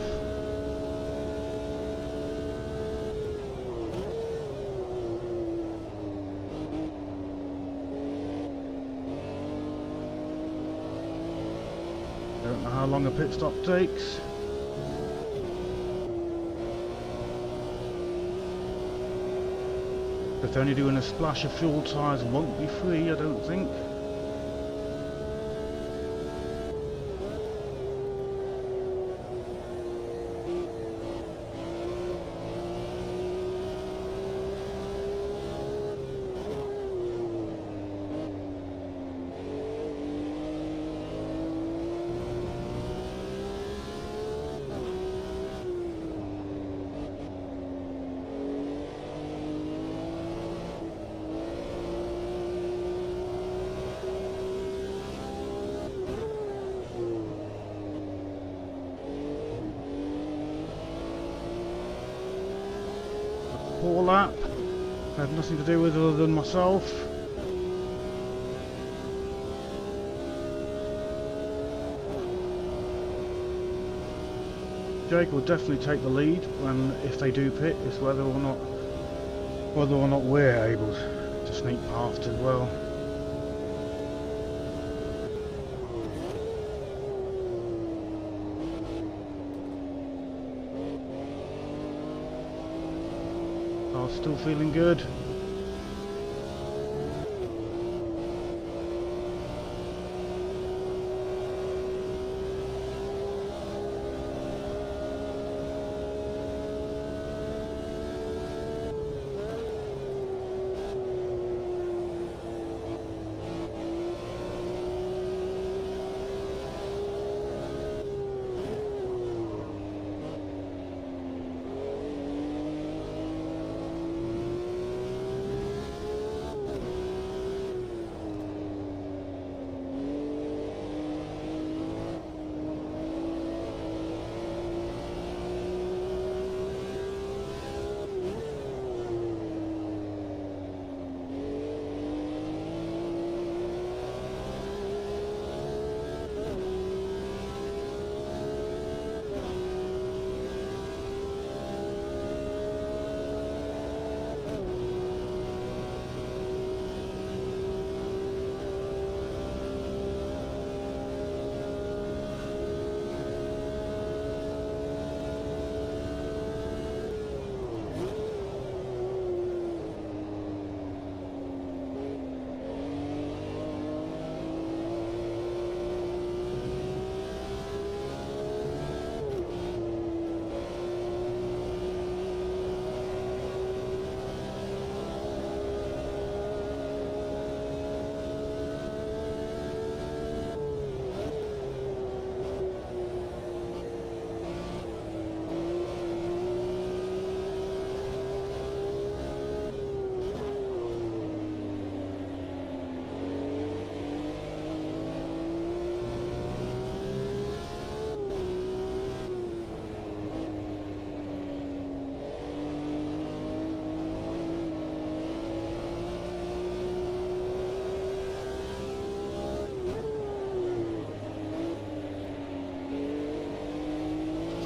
Don't know how long a pit stop takes. If they're only doing a splash of fuel, tyres won't be free, I don't think. Poor lap. Had nothing to do with it other than myself. Jake will definitely take the lead when, if they do pit, it's whether or not we're able to sneak past as well. Still feeling good.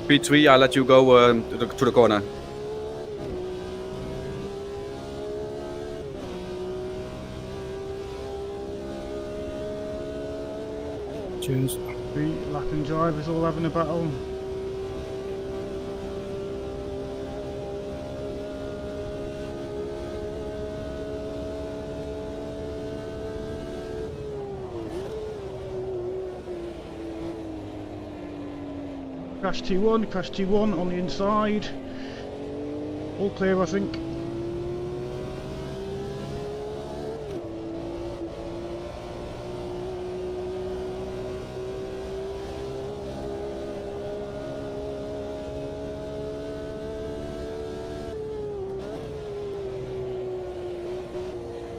P3, I'll let you go to the corner. Cheers. The lap and drive is all having a battle. Crash T1 on the inside. All clear, I think.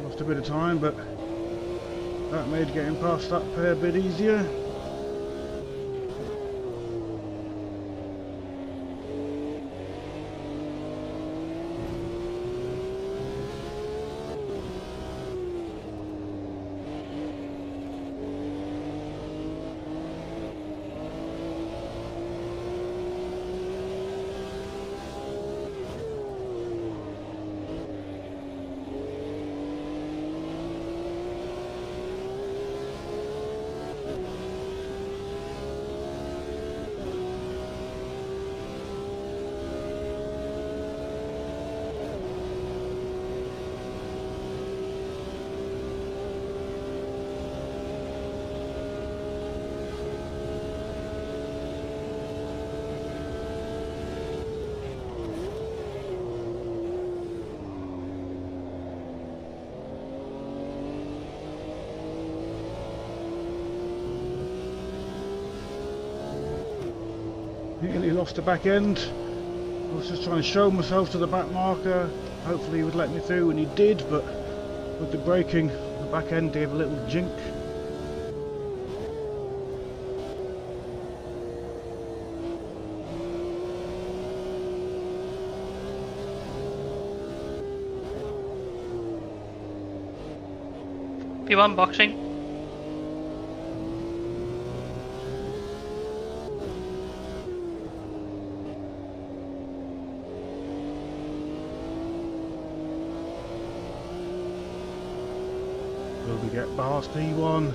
Lost a bit of time, but that made getting past that pair a bit easier. Nearly lost the back end. I was just trying to show myself to the back marker. Hopefully he would let me through, and he did, but with the braking, the back end gave a little jink. P1 boxing. Will we get past P1?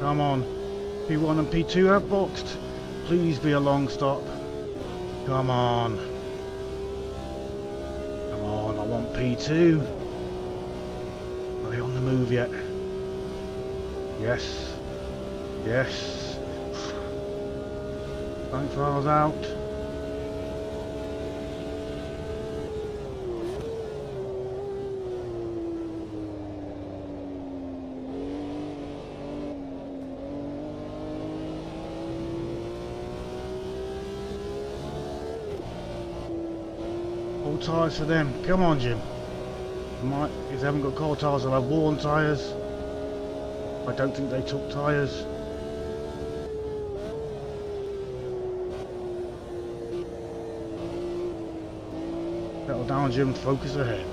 Come on. P1 and P2 have boxed. Please be a long stop. Come on. Come on, I want P2. Are they on the move yet? Yes. Yes. Bank files out. All tyres for them. Come on, Jim. If they haven't got cold tyres, they'll have worn tyres. I don't think they took tyres. Settle down, Jim. Focus ahead.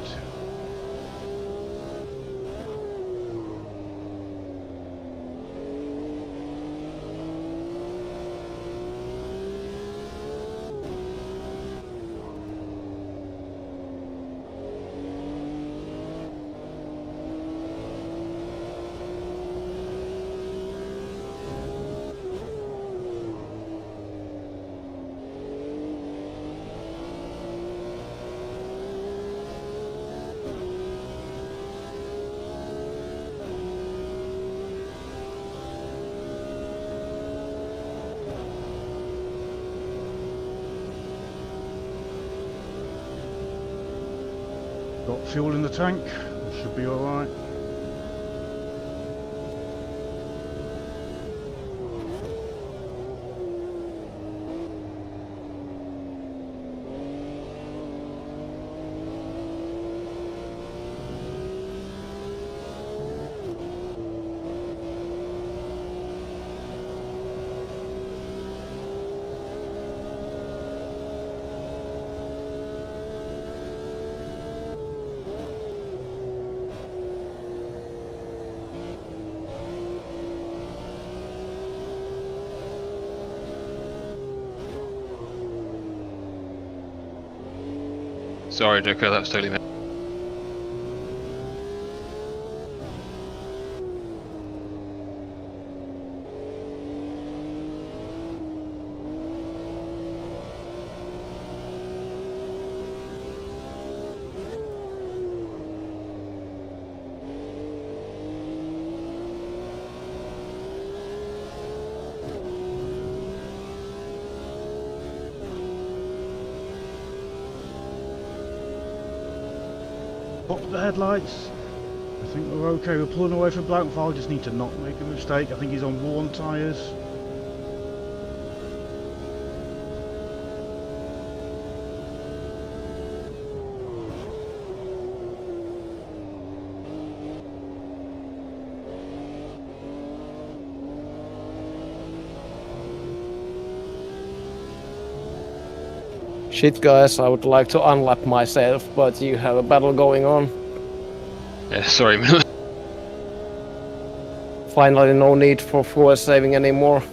Got fuel in the tank, should be alright. Sorry, Joker, that was totally me. Pop the headlights. I think we're okay. We're pulling away from Blankfile. Just need to not make a mistake. I think he's on worn tyres. Shit, guys, I would like to unlap myself, but you have a battle going on. Yeah, sorry, man. Finally, no need for fuel saving anymore.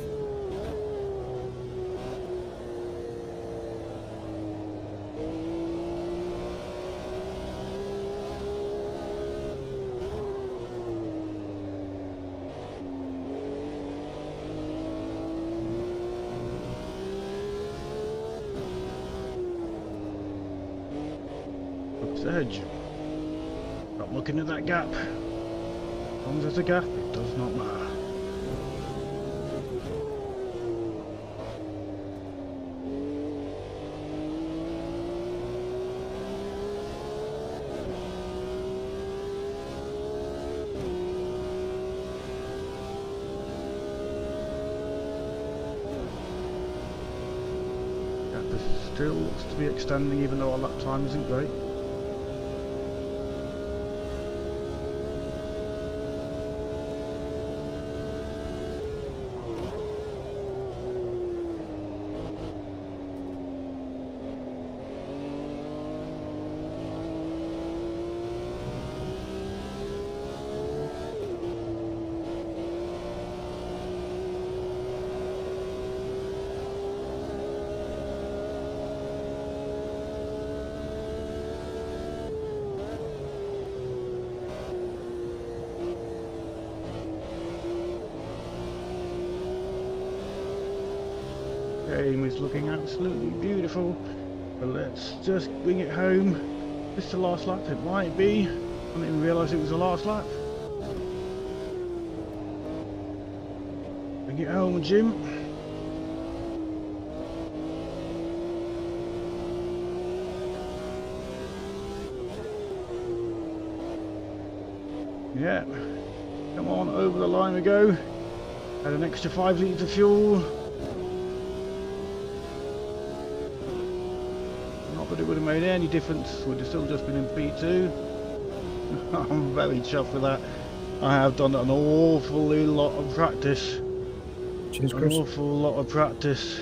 Edge. Stop looking at that gap. As long as there's a gap, it does not matter. still looks to be extending even though our lap time isn't great. Game is looking absolutely beautiful, but let's just bring it home. This is the last lap, it might be. I didn't even realise it was the last lap. Bring it home, Jim. Yeah, come on, over the line we go. Add an extra 5 litres of fuel. But it would have made any difference, would have still just been in P2. I'm very chuffed with that. I have done an awfully lot of practice. Cheers, Chris. An awful lot of practice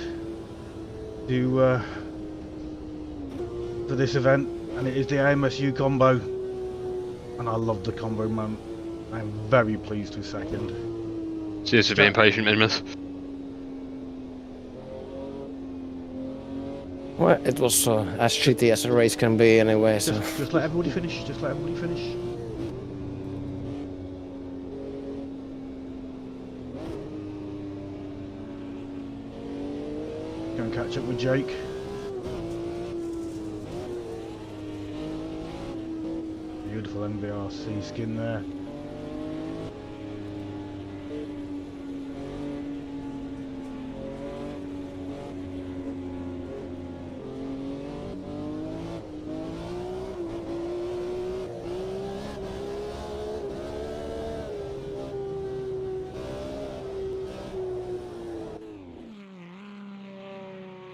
to for this event, and it is the AMSU combo. And I love the combo, man. I am very pleased with second. Cheers for being patient, Minimus. Well, it was as shitty as a race can be anyway, so... Just let everybody finish, just let everybody finish. Go and catch up with Jake. Beautiful MVRC skin there.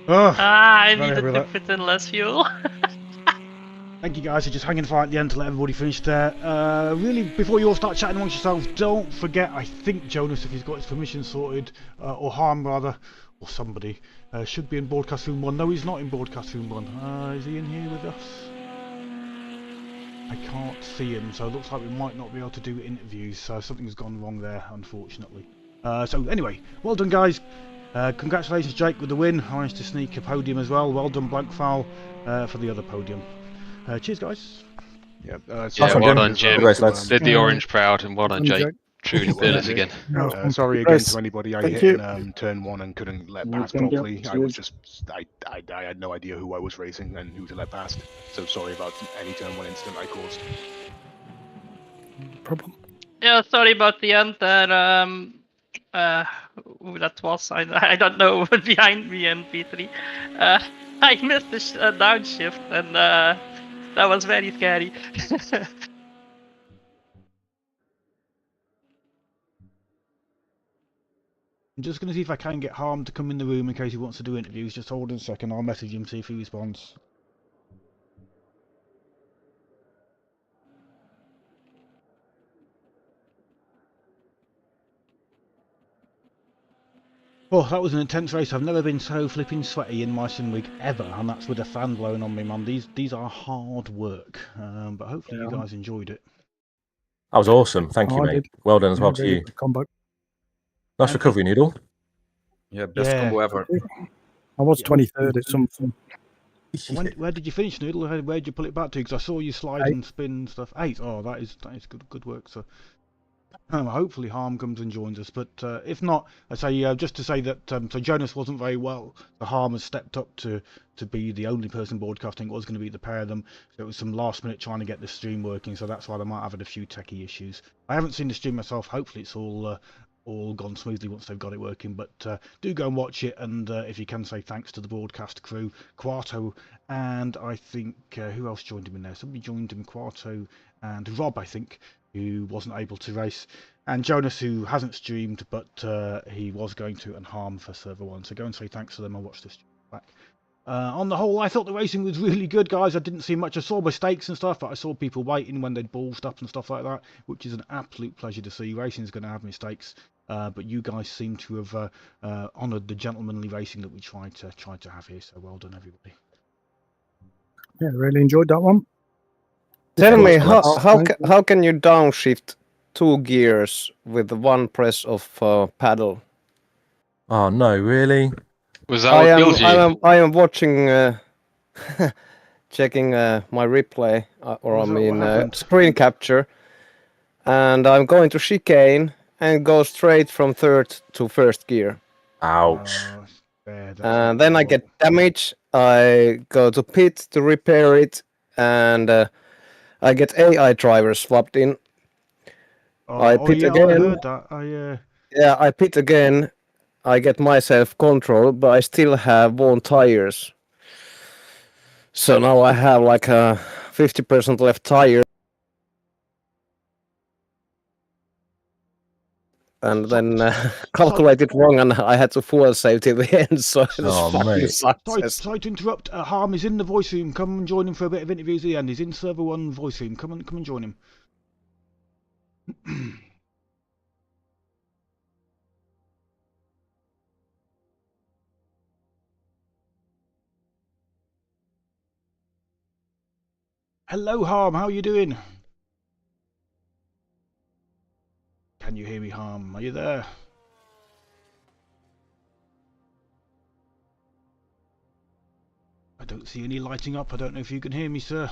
Oh, I needed to fit in less fuel. Thank you guys for just hanging fire at the end to let everybody finish there. Really, before you all start chatting amongst yourselves, don't forget, I think Jonas, if he's got his permission sorted, or Harm rather, or somebody, should be in Broadcast Room 1. No, he's not in Broadcast Room 1. Is he in here with us? I can't see him, so it looks like we might not be able to do interviews, so something's gone wrong there, unfortunately. So anyway, well done guys. Congratulations Jake with the win. I managed to sneak a podium as well. Well done Blankfowl for the other podium. Cheers guys. Yeah, well done Jim. Did the orange proud, and well done Jake. Truly fearless again. Sorry again to anybody. I hit in turn 1 and couldn't let past properly. I was just, I had no idea who I was racing and who to let past. So sorry about any turn 1 incident I caused. Problem. Yeah, sorry about the end there. Who that was, I don't know, behind me in P3. I missed the downshift, and that was very scary. I'm just going to see if I can get Harm to come in the room in case he wants to do interviews. Just hold on a second, I'll message him, see if he responds. Oh, that was an intense race. I've never been so flipping sweaty in my sim rig ever, and that's with a fan blowing on me, man. These are hard work, but hopefully you guys enjoyed it. That was awesome. Thank you, mate. Well done as well to you. Combo. Nice recovery, Noodle. Yeah, best combo ever. I was 23rd at something. Where did you finish, Noodle? Where did you pull it back to? Because I saw you slide and spin and stuff. 8. Oh, that is good work. So hopefully Harm comes and joins us. But if not, I say just to say that so Jonas wasn't very well. So Harm has stepped up to be the only person broadcasting. It was going to be the pair of them. So it was some last minute trying to get the stream working. So that's why they might have had a few techie issues. I haven't seen the stream myself. Hopefully it's all gone smoothly once they've got it working, but do go and watch it, and if you can, say thanks to the broadcast crew, Quarto, and I think who else joined him in there? Somebody joined him, Quarto and Rob, I think, who wasn't able to race, and Jonas, who hasn't streamed but he was going to, and Harm for server 1. So go and say thanks to them and watch this back. On the whole, I thought the racing was really good, guys. I didn't see much. I saw mistakes and stuff, but I saw people waiting when they'd ballsed up and stuff like that, which is an absolute pleasure to see. Racing is going to have mistakes, but you guys seem to have honoured the gentlemanly racing that we tried to have here. So well done, everybody. Yeah, really enjoyed that one. Tell me, how can you downshift 2 gears with one press of paddle? Oh no, really? Was that what killed you? I am watching, checking my replay, or I mean screen capture, and I'm going to chicane and go straight from 3rd to 1st gear. Ouch. And then I get damage. I go to pit to repair it, and I get AI driver swapped in. I pit again. I heard that. Yeah, I pit again. I get myself control, but I still have worn tires. So now I have like a 50% left tire. And then calculated wrong, and I had to fuel save till the end. So it was fucking success. Sorry to interrupt. Harm is in the voice room. Come and join him for a bit of interviews at the end. He's in server 1 voice room. Come and join him. Hello, Harm. How are you doing? Can you hear me, Harm? Are you there? I don't see any lighting up. I don't know if you can hear me, sir.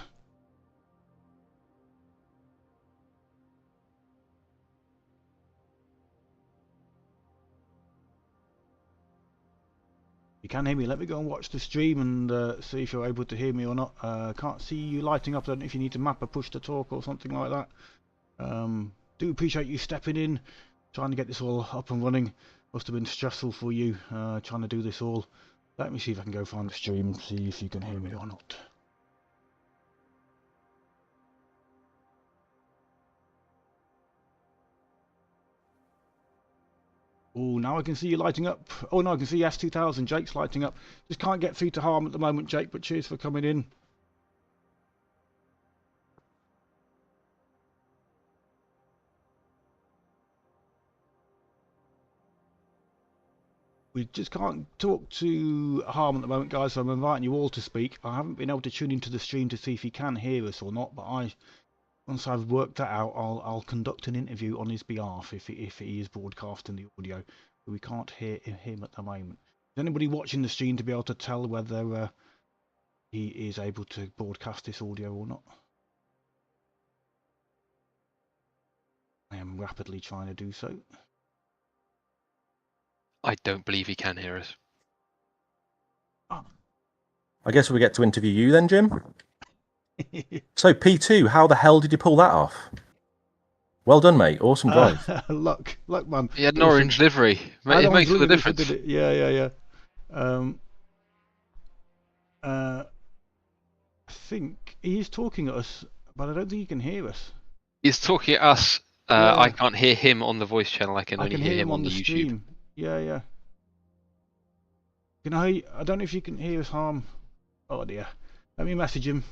You can hear me. Let me go and watch the stream and see if you're able to hear me or not. Can't see you lighting up. I don't know if you need to map a push to talk or something like that. Do appreciate you stepping in, trying to get this all up and running. Must have been stressful for you trying to do this all. Let me see if I can go find the stream and see if you can hear me or not. Oh, now I can see you lighting up. Oh no, I can see S2000. Jake's lighting up. Just can't get through to Harm at the moment, Jake, but cheers for coming in. We just can't talk to Harm at the moment, guys, so I'm inviting you all to speak. I haven't been able to tune into the stream to see if he can hear us or not, but once I've worked that out, I'll conduct an interview on his behalf if he is broadcasting the audio. We can't hear him at the moment. Is anybody watching the stream to be able to tell whether he is able to broadcast this audio or not? I am rapidly trying to do so. I don't believe he can hear us. I guess we get to interview you then, Jim. So P2, how the hell did you pull that off? Well done, mate. Awesome drive. Luck, man. He had an orange livery. It makes all the difference. Yeah. I think he is talking at us, but I don't think he can hear us. He's talking at us. Yeah. I can't hear him on the voice channel. I can only hear him on the YouTube. Stream. Yeah. I don't know if you can hear us, Harm. Oh dear. Let me message him.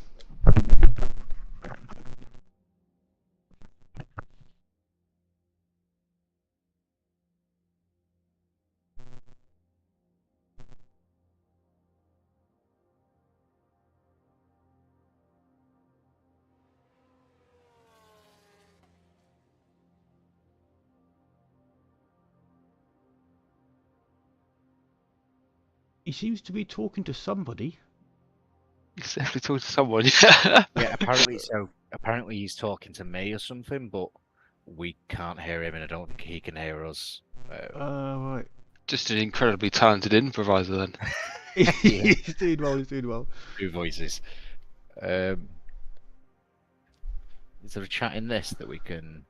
He seems to be talking to somebody. He's definitely talking to someone. Yeah, apparently so. Apparently he's talking to me or something, but we can't hear him, and I don't think he can hear us. Right. Just an incredibly talented improviser, then. He's doing well. 2 voices. Is there a chat in this that we can?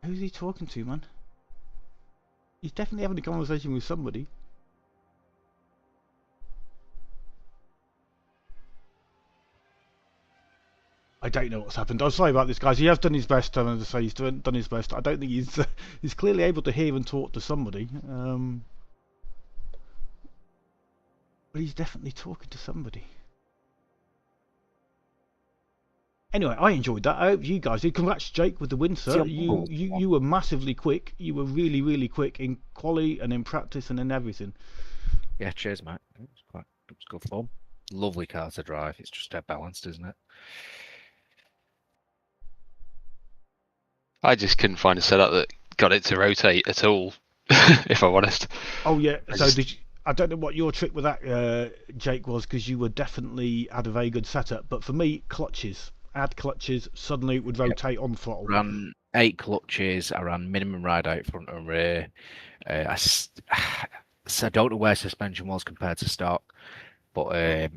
Who's he talking to, man? He's definitely having a conversation with somebody. I don't know what's happened. I'm sorry about this, guys. He has done his best. As I say, he's done his best. I don't think he's clearly able to hear and talk to somebody. But he's definitely talking to somebody. Anyway, I enjoyed that. I hope you guys did. Congrats, Jake, with the win, sir. You were massively quick. You were really, really quick in quali and in practice and in everything. Yeah, cheers, mate. It was good fun. Lovely car to drive. It's just dead balanced, isn't it? I just couldn't find a setup that got it to rotate at all, if I'm honest. Oh yeah. I don't know what your trick with that, Jake, was, because you were definitely had a very good setup. But for me, clutches. Add clutches, suddenly it would rotate on throttle. Ran 8 clutches. I ran minimum ride out front and rear. So I don't know where suspension was compared to stock, but I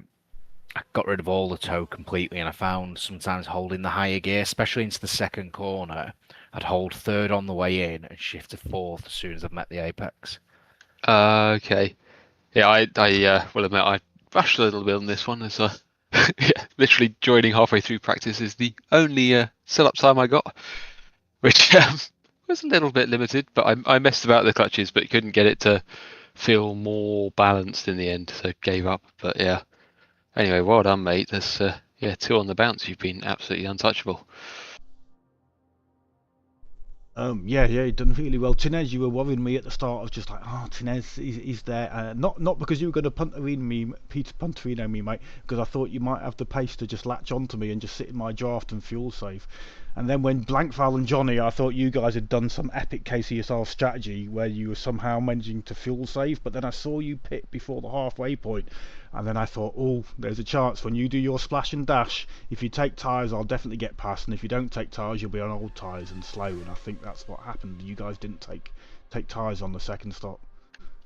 got rid of all the toe completely, and I found sometimes holding the higher gear, especially into the second corner, I'd hold third on the way in and shift to fourth as soon as I've met the apex. Okay. Yeah, I will admit I rushed a little bit on this one, as yeah, literally joining halfway through practice is the only setup time I got, which was a little bit limited, but I messed about the clutches, but couldn't get it to feel more balanced in the end, so gave up. But yeah, anyway, well done, mate. There's 2 on the bounce. You've been absolutely untouchable. Yeah, you've done really well. Tinez, you were worrying me at the start of just like, oh, Tinez, he's there. Not because you were going to punterino me, mate, because I thought you might have the pace to just latch onto me and just sit in my draft and fuel save. And then when Blankfowl and Johnny, I thought you guys had done some epic case of yourself strategy where you were somehow managing to fuel save, but then I saw you pit before the halfway point, and then I thought, oh, there's a chance when you do your splash and dash, if you take tyres, I'll definitely get past, and if you don't take tyres, you'll be on old tyres and slow, and I think that's what happened. You guys didn't take tyres on the second stop.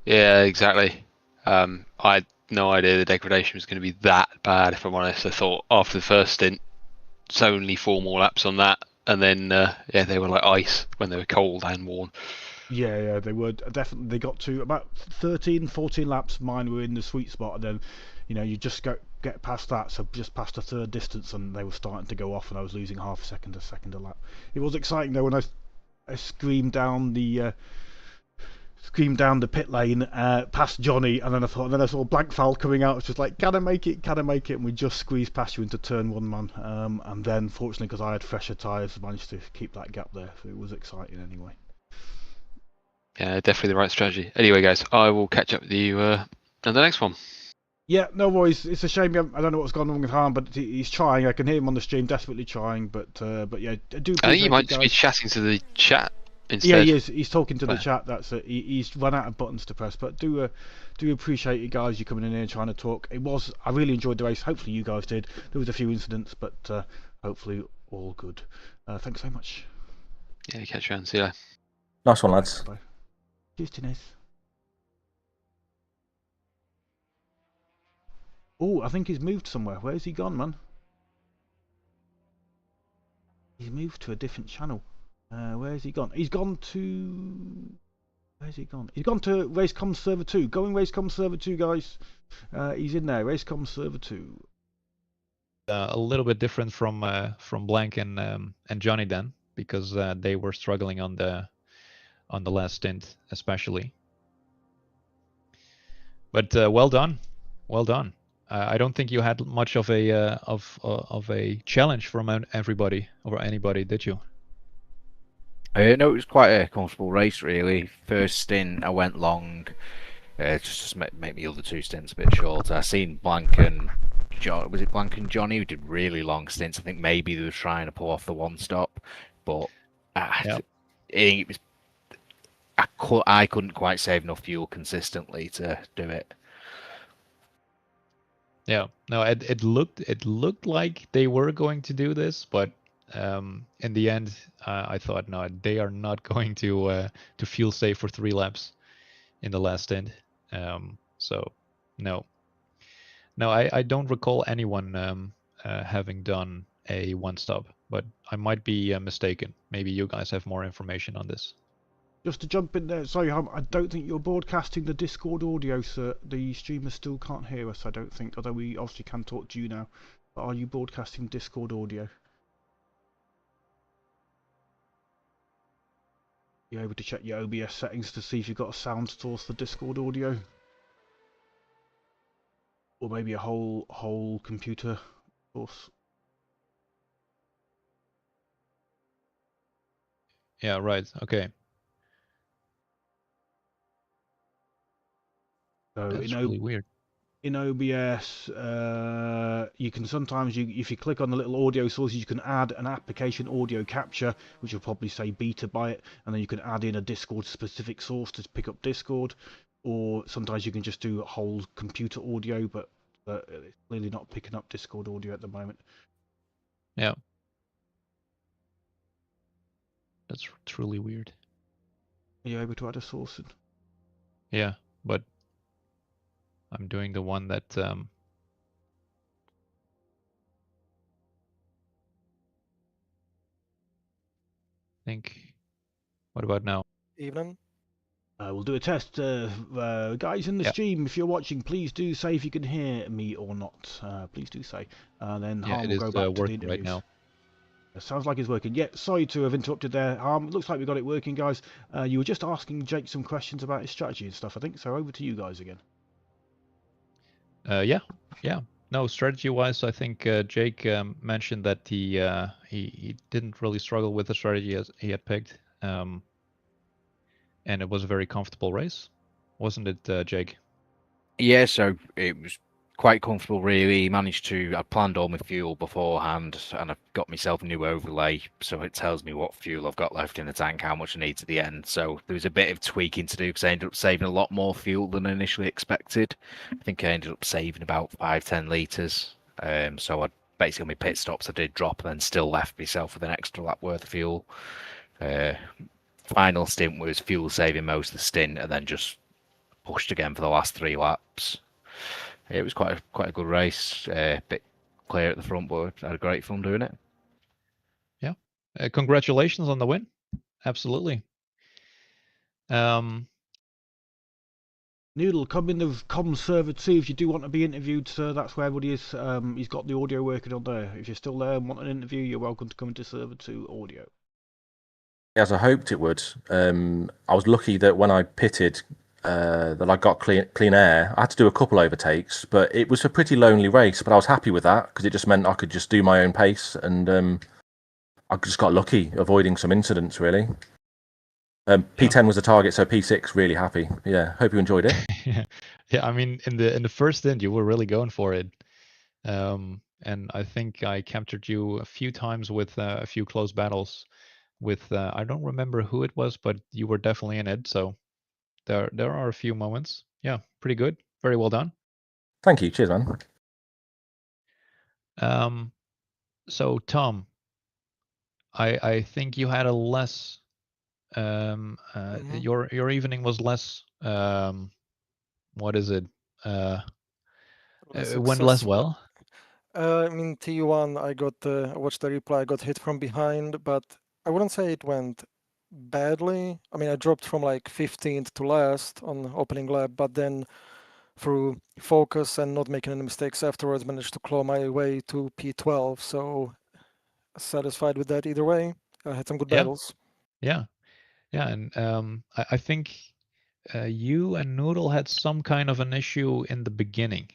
Yeah, exactly. I had no idea the degradation was going to be that bad, if I'm honest. I thought after the first stint, it's only 4 more laps on that, and then they were like ice when they were cold and worn. Yeah, they were definitely. They got to about 13, 14 laps. Mine were in the sweet spot, and then you just get past that, so just past a third distance, and they were starting to go off, and I was losing half a second a lap. It was exciting though when I screamed down the pit lane past Johnny, and then I saw Blankfowl coming out. It's just like, can I make it? And we just squeezed past you into turn 1, man. And then fortunately, because I had fresher tyres, I managed to keep that gap there. So it was exciting anyway. Yeah, definitely the right strategy. Anyway, guys, I will catch up with you in the next one. Yeah, no worries. It's a shame. I don't know what's gone wrong with Han, but he's trying. I can hear him on the stream, desperately trying. But yeah, I do. I think you might just be chatting to the chat instead. Yeah, he is. He's talking to the chat. That's it. He's run out of buttons to press. But do appreciate you guys. You coming in here and trying to talk. I really enjoyed the race. Hopefully you guys did. There was a few incidents, but hopefully all good. Thanks so much. Yeah, catch you around. See you later. Nice one, lads. Bye. Cheers, Tinez. Oh, I think he's moved somewhere. Where's he gone, man? He's moved to a different channel. Where's he gone? He's gone to... Where's he gone? He's gone to Racecom Server 2. Going Racecom Server 2, guys. He's in there. Racecom Server 2. A little bit different from Blank and Johnny then, because they were struggling on the last stint, especially. But well done. I don't think you had much of a challenge from everybody or anybody, did you? No, it was quite a comfortable race, really. First stint, I went long, just to make the other 2 stints a bit shorter. I seen Blank and Johnny who did really long stints. I think maybe they were trying to pull off the 1 stop, but it was. I couldn't quite save enough fuel consistently to do it. Yeah, no, it looked like they were going to do this, but in the end, I thought, no, they are not going to fuel save for 3 laps in the last stint. So no, I don't recall anyone having done a 1 stop, but I might be mistaken. Maybe you guys have more information on this. Just to jump in there, sorry, I don't think you're broadcasting the Discord audio, sir. The streamers still can't hear us, I don't think, although we obviously can talk to you now. But are you broadcasting Discord audio? You're able to check your OBS settings to see if you've got a sound source for Discord audio? or maybe a whole computer source. Yeah, right. Okay. So That's really weird. In OBS, you can sometimes, if you click on the little audio sources, you can add an application audio capture, which will probably say beta by it, and then you can add in a Discord specific source to pick up Discord, or sometimes you can just do a whole computer audio, but it's clearly not picking up Discord audio at the moment. Yeah. That's truly weird. Are you able to add a source in? Yeah, but I'm doing the one that think. What about now? Evening. We'll do a test. Guys in the stream, if you're watching, please do say if you can hear me or not. Please do say. Then Harm will go back to the interviews. Right now. It sounds like it's working. Yeah, sorry to have interrupted there, Harm. Looks like we got it working, guys. You were just asking Jake some questions about his strategy and stuff, I think. So over to you guys again. Yeah. No, strategy-wise, I think Jake mentioned that he didn't really struggle with the strategy as he had picked, and it was a very comfortable race, wasn't it, Jake? Yeah, so it was quite comfortable, really. Managed to, I planned all my fuel beforehand, and I've got myself a new overlay, so it tells me what fuel I've got left in the tank, how much I need to the end. So there was a bit of tweaking to do because I ended up saving a lot more fuel than initially expected. I think I ended up saving about 5-10 litres. So I basically, on my pit stops, I did drop and then still left myself with an extra lap worth of fuel. Final stint was fuel saving most of the stint, and then just pushed again for the last 3 laps. It was quite a good race, a bit clear at the front, but I had great fun doing it. Yeah, congratulations on the win. Absolutely. Noodle, come in the comm server too if you do want to be interviewed, sir. That's where everybody is. He's got the audio working on there. If you're still there and want an interview, you're welcome to come into server 2 audio. As I hoped it would. I was lucky that when I pitted, that I got clean air. I had to do a couple overtakes, but it was a pretty lonely race. But I was happy with that because it just meant I could just do my own pace, and I just got lucky, avoiding some incidents really. P10 was the target, so P6 really happy. Yeah, hope you enjoyed it. Yeah, I mean, in the first stint, you were really going for it, and I think I captured you a few times with a few close battles. With I don't remember who it was, but you were definitely in it. So there are a few moments. Yeah, pretty good. Very well done. Thank you. Cheers, man. So Tom, I think you had a less your evening was less what is it? It went less well. I mean, T1, I watched the replay, I got hit from behind, but I wouldn't say it went badly. I mean, I dropped from like 15th to last on opening lap, but then through focus and not making any mistakes afterwards, managed to claw my way to P12. So satisfied with that either way. I had some good battles. Yeah, and I think you and Noodle had some kind of an issue in the beginning.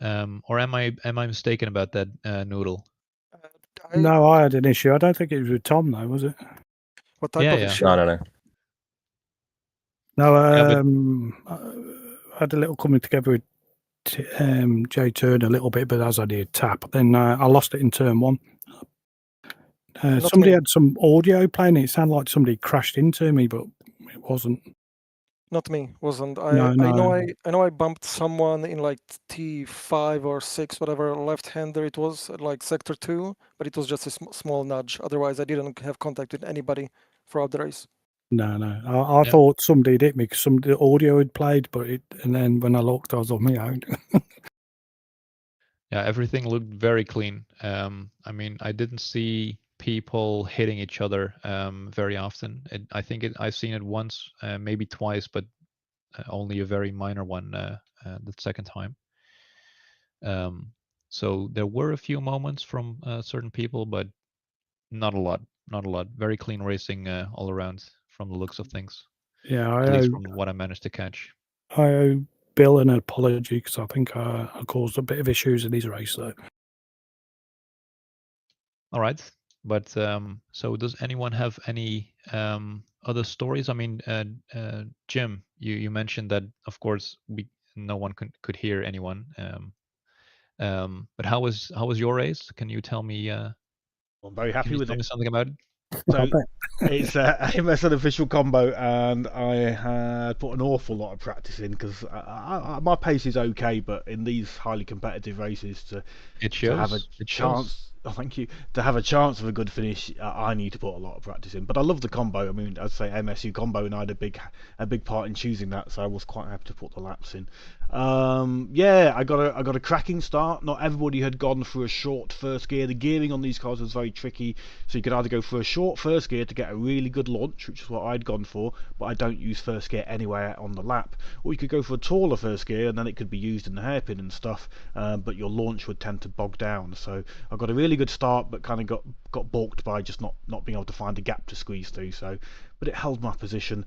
Or am I mistaken about that, Noodle? No, I had an issue. I don't think it was with Tom, though, was it? What type of issue? No. No, I had a little coming together with Jay Turner a little bit, but as I did tap, then I lost it in turn 1. Somebody had some audio playing. It sounded like somebody crashed into me, but it wasn't. Not me, wasn't. No. I know I bumped someone in like T5 or 6, whatever, left-hander it was, like sector 2, but it was just a small nudge. Otherwise, I didn't have contact with anybody throughout the race. No. I thought somebody had hit me because the audio had played, and then when I looked, I was on my own. Yeah, everything looked very clean. I mean, I didn't see people hitting each other very often. I think I've seen it once, maybe twice, but only a very minor one the second time. So there were a few moments from certain people, but not a lot. Very clean racing all around from the looks of things. Yeah, at least from what I managed to catch. I owe Bill an apology because I think I caused a bit of issues in his race though. All right, but so does anyone have any other stories? I mean, Jim, you mentioned that of course no one could hear anyone. But how was your race? Can you tell me? I'm very happy with it. Tell me something about it. So it's AMS unofficial combo, and I had put an awful lot of practice in because my pace is okay, but in these highly competitive races to have a chance. Oh, thank you. To have a chance of a good finish, I need to put a lot of practice in. But I love the combo. I mean, I'd say MSU combo, and I had a big part in choosing that, so I was quite happy to put the laps in. Yeah, I got a cracking start. Not everybody had gone for a short first gear. The gearing on these cars was very tricky, so you could either go for a short first gear to get a really good launch, which is what I'd gone for, but I don't use first gear anywhere on the lap, or you could go for a taller first gear, and then it could be used in the hairpin and stuff, but your launch would tend to bog down. So I got a really good start, but kind of got balked by just not being able to find a gap to squeeze through. So, but it held my position.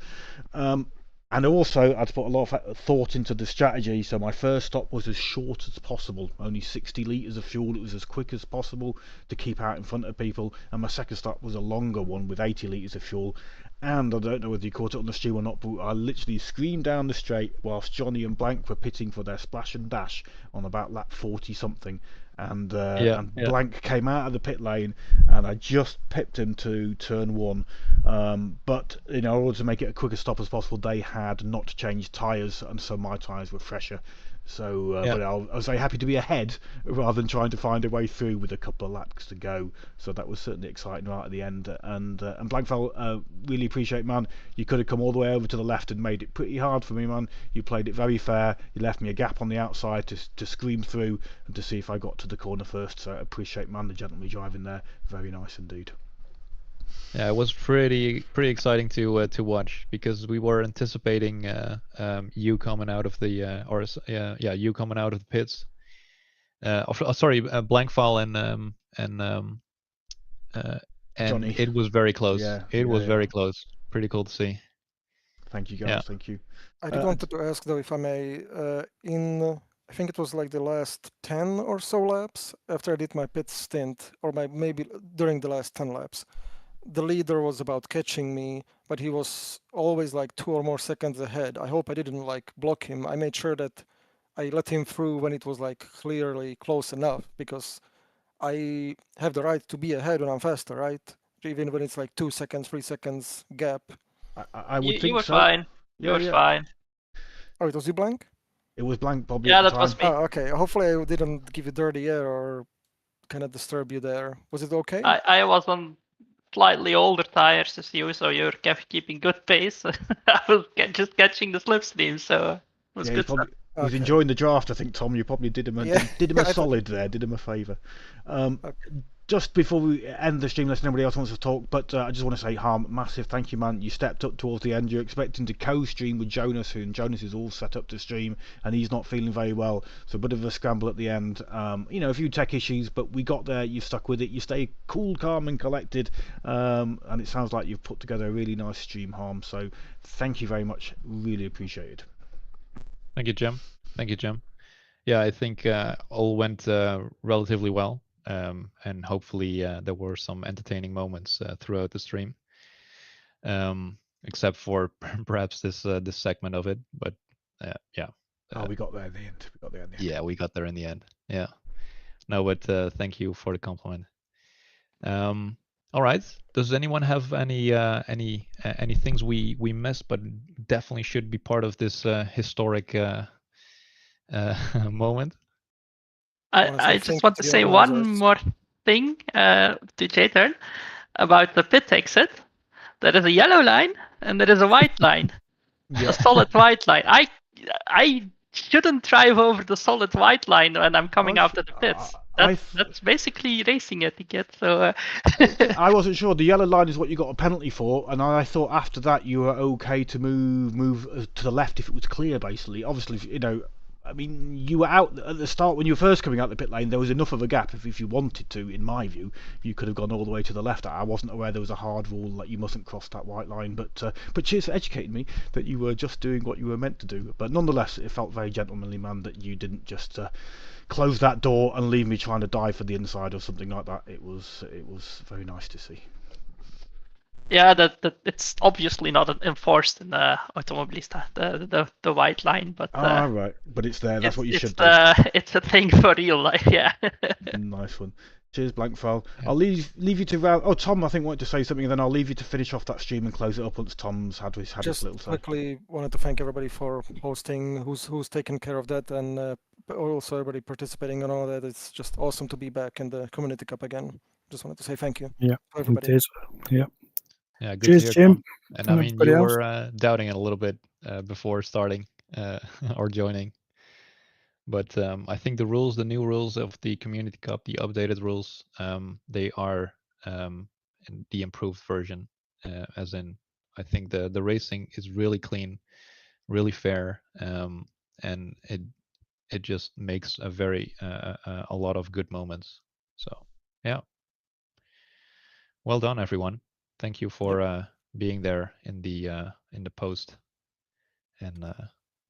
And also, I'd put a lot of thought into the strategy, so my first stop was as short as possible, only 60 litres of fuel. It was as quick as possible to keep out in front of people, and my second stop was a longer one with 80 litres of fuel. And I don't know whether you caught it on the stream or not, but I literally screamed down the straight whilst Johnny and Blank were pitting for their splash and dash on about lap 40 something. And Blank came out of the pit lane, and I just pipped him to turn 1. But in order to make it a quicker stop as possible, they had not changed tyres, and so my tyres were fresher. So, but I was very happy to be ahead rather than trying to find a way through with a couple of laps to go. So that was certainly exciting right at the end. And Blankfell, really appreciate, man. You could have come all the way over to the left and made it pretty hard for me, man. You played it very fair. You left me a gap on the outside to scream through and to see if I got to the corner first. So I appreciate, man, the gentlemanly driving there. Very nice indeed. Yeah, it was pretty exciting to watch because we were anticipating you coming out of the you coming out of the pits. Blankfall and it was very close. Yeah, it was very close. Pretty cool to see. Thank you guys. Thank you. I did wanted to ask though, if I may, I think it was like the last 10 or so laps after I did my pit stint, or maybe during the last 10 laps. The leader was about catching me, but he was always like 2 or more seconds ahead. I hope I didn't like block him. I made sure that I let him through when it was like clearly close enough, because I have the right to be ahead when I'm faster, right? Even when it's like 2 seconds, 3 seconds gap. I would think so. You were fine. You were fine. Oh, it was you, Blank? It was Blank, probably. Yeah, that was me. Oh, okay. Hopefully I didn't give you dirty air or kind of disturb you there. Was it okay? I was on slightly older tires as you, so you're keeping good pace. I was just catching the slipstream, so it was good. He was enjoying the draft, I think, Tom. You probably did him a solid there, did him a favour. Just before we end the stream, unless nobody else wants to talk, but I just want to say, Harm, massive thank you, man. You stepped up towards the end. You're expecting to co-stream with Jonas, and Jonas is all set up to stream, and he's not feeling very well, so a bit of a scramble at the end. A few tech issues, but we got there. You've stuck with it. You stay cool, calm, and collected, and it sounds like you've put together a really nice stream, Harm. So thank you very much. Really appreciate it. Thank you, Jim. Yeah, I think all went relatively well. And hopefully there were some entertaining moments throughout the stream, except for perhaps this segment of it. But we got there in the end. Yeah, we got there in the end. Yeah. No, but thank you for the compliment. All right. Does anyone have any things we missed, but definitely should be part of this historic moment? I just want to say one more thing to J-Turn about the pit exit. There is a yellow line and there is a white line, a solid white line. I shouldn't drive over the solid white line when I'm coming out of the pits. That's basically racing etiquette. So I wasn't sure. The yellow line is what you got a penalty for, and I thought after that you were okay to move to the left if it was clear. Basically, obviously, I mean, you were out at the start when you were first coming out the pit lane. There was enough of a gap. If you wanted to, in my view, you could have gone all the way to the left. I wasn't aware there was a hard rule that you mustn't cross that white line. But cheers for educating me that you were just doing what you were meant to do. But nonetheless, it felt very gentlemanly, man, that you didn't just close that door and leave me trying to dive for the inside or something like that. It was very nice to see. Yeah, that it's obviously not enforced in the Automobilista, the white line, but right, but it's there. That's what you should do. It's a thing for real life, yeah. Nice one. Cheers, Blankfile. I'll leave you to round. Oh, Tom, I think wanted to say something, and then I'll leave you to finish off that stream and close it up once Tom's had his little say. Just quickly wanted to thank everybody for hosting, who's taken care of that, and also everybody participating and all that. It's just awesome to be back in the Community Cup again. Just wanted to say thank you. Yeah, to everybody. it is. Yeah. Yeah, good Cheers, to hear, Jim. Tom. And I mean, you were doubting it a little bit before starting or joining. But I think the new rules of the Community Cup, the updated rules, they are in the improved version. As in, I think the racing is really clean, really fair, and it just makes a lot of good moments. So yeah, well done, everyone. Thank you for being there in the post. And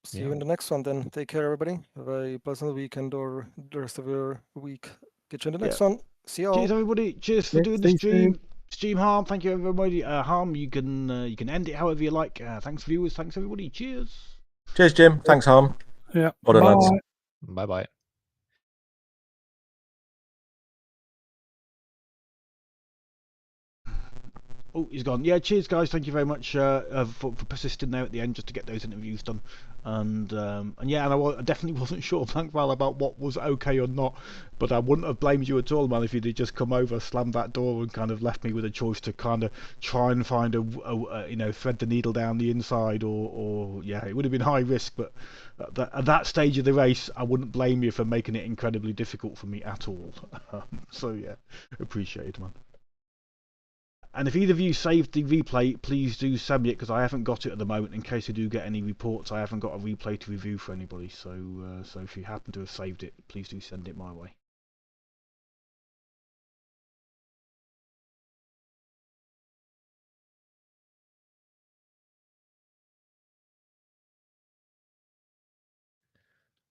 see you in the next one then. Take care, everybody. Have a pleasant weekend or the rest of your week. Get you in the next one. See you all. Cheers, everybody. Cheers for doing the stream. Stream Harm, thank you, everybody. Harm, you can end it however you like. Thanks, viewers. Thanks, everybody. Cheers. Cheers, Jim. Thanks, Harm. Yeah. Well done, lads. Bye-bye. Oh, he's gone. Yeah, cheers, guys. Thank you very much for persisting there at the end just to get those interviews done. And yeah, and I definitely wasn't sure, Blankval, about what was okay or not. But I wouldn't have blamed you at all, man, if you'd have just come over, slammed that door, and kind of left me with a choice to kind of try and find thread the needle down the inside, or yeah, it would have been high risk. But at that stage of the race, I wouldn't blame you for making it incredibly difficult for me at all. So yeah, appreciate it, man. And if either of you saved the replay, please do send me it, because I haven't got it at the moment. In case I do get any reports, I haven't got a replay to review for anybody. So if you happen to have saved it, please do send it my way.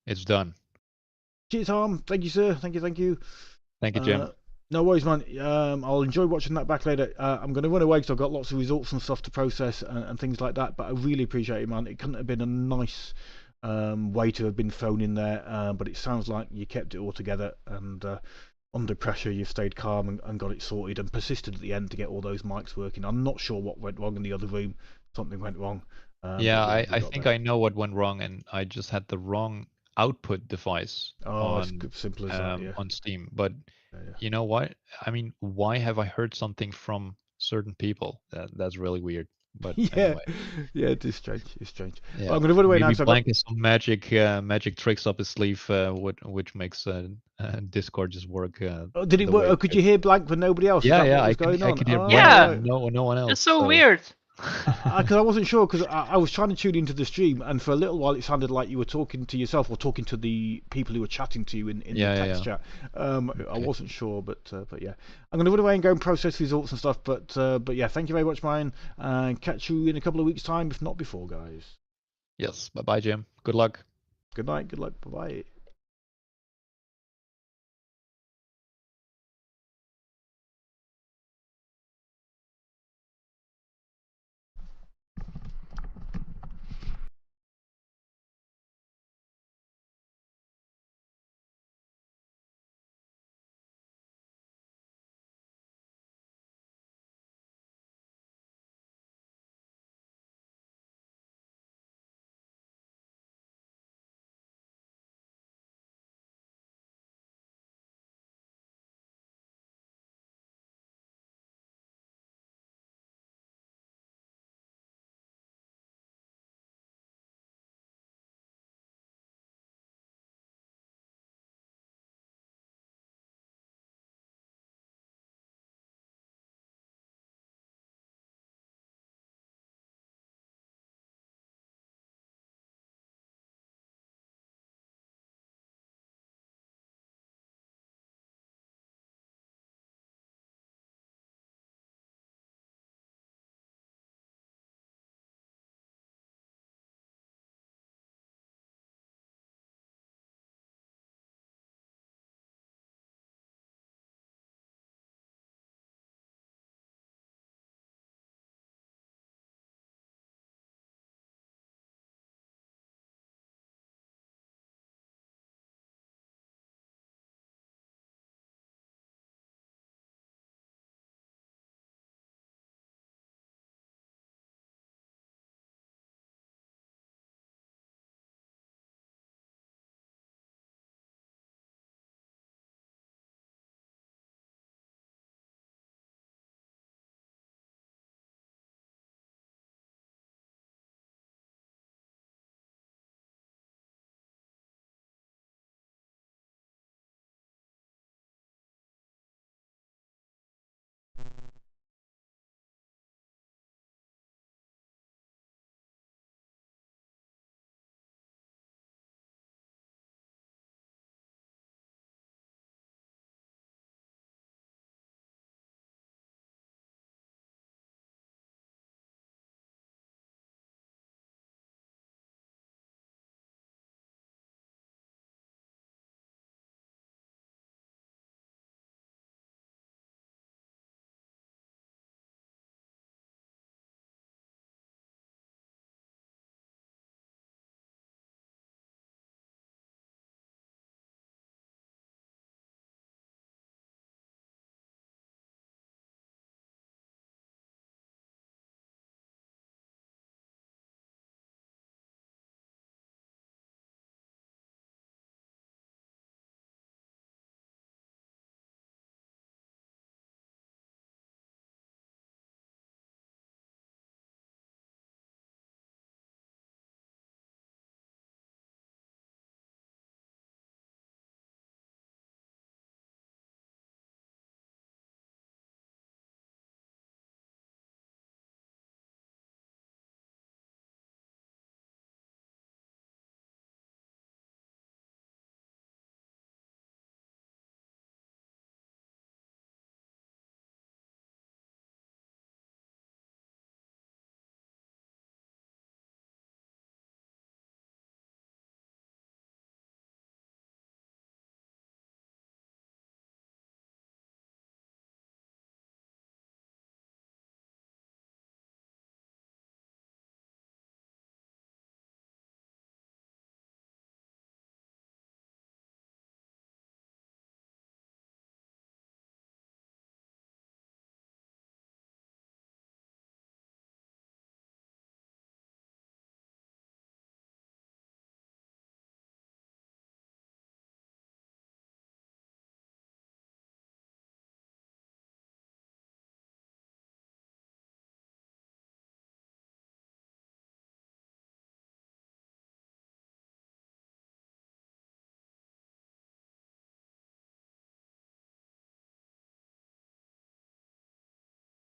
It's done. Cheers, Harm. Thank you, sir. Thank you. Thank you, Jim. No worries, man. I'll enjoy watching that back later. I'm going to run away because I've got lots of results and stuff to process and things like that. But I really appreciate it, man. It couldn't have been a nice way to have been thrown in there. But it sounds like you kept it all together, and under pressure you've stayed calm and got it sorted and persisted at the end to get all those mics working. I'm not sure what went wrong in the other room. Something went wrong. Yeah, I think I know what went wrong, and I just had the wrong output device on simple as that, yeah. On Steam. But you know what? I mean, why have I heard something from certain people? That's really weird. But yeah, anyway. Yeah, it is strange. It's strange. Yeah. But I'm going to run away now. Maybe Blank has some magic tricks up his sleeve, which makes Discord just work. Did it work? Oh, could you hear Blank but nobody else? Yeah, I could hear Blank. Yeah. No one else. It's so weird. Because I wasn't sure, because I was trying to tune into the stream, and for a little while it sounded like you were talking to yourself or talking to the people who were chatting to you in the text chat. I wasn't sure, but yeah, I'm going to run away and go and process results and stuff. But yeah, thank you very much, Ryan, and catch you in a couple of weeks' time, if not before, guys. Yes. Bye, Jim. Good luck. Good night. Good luck. Bye bye.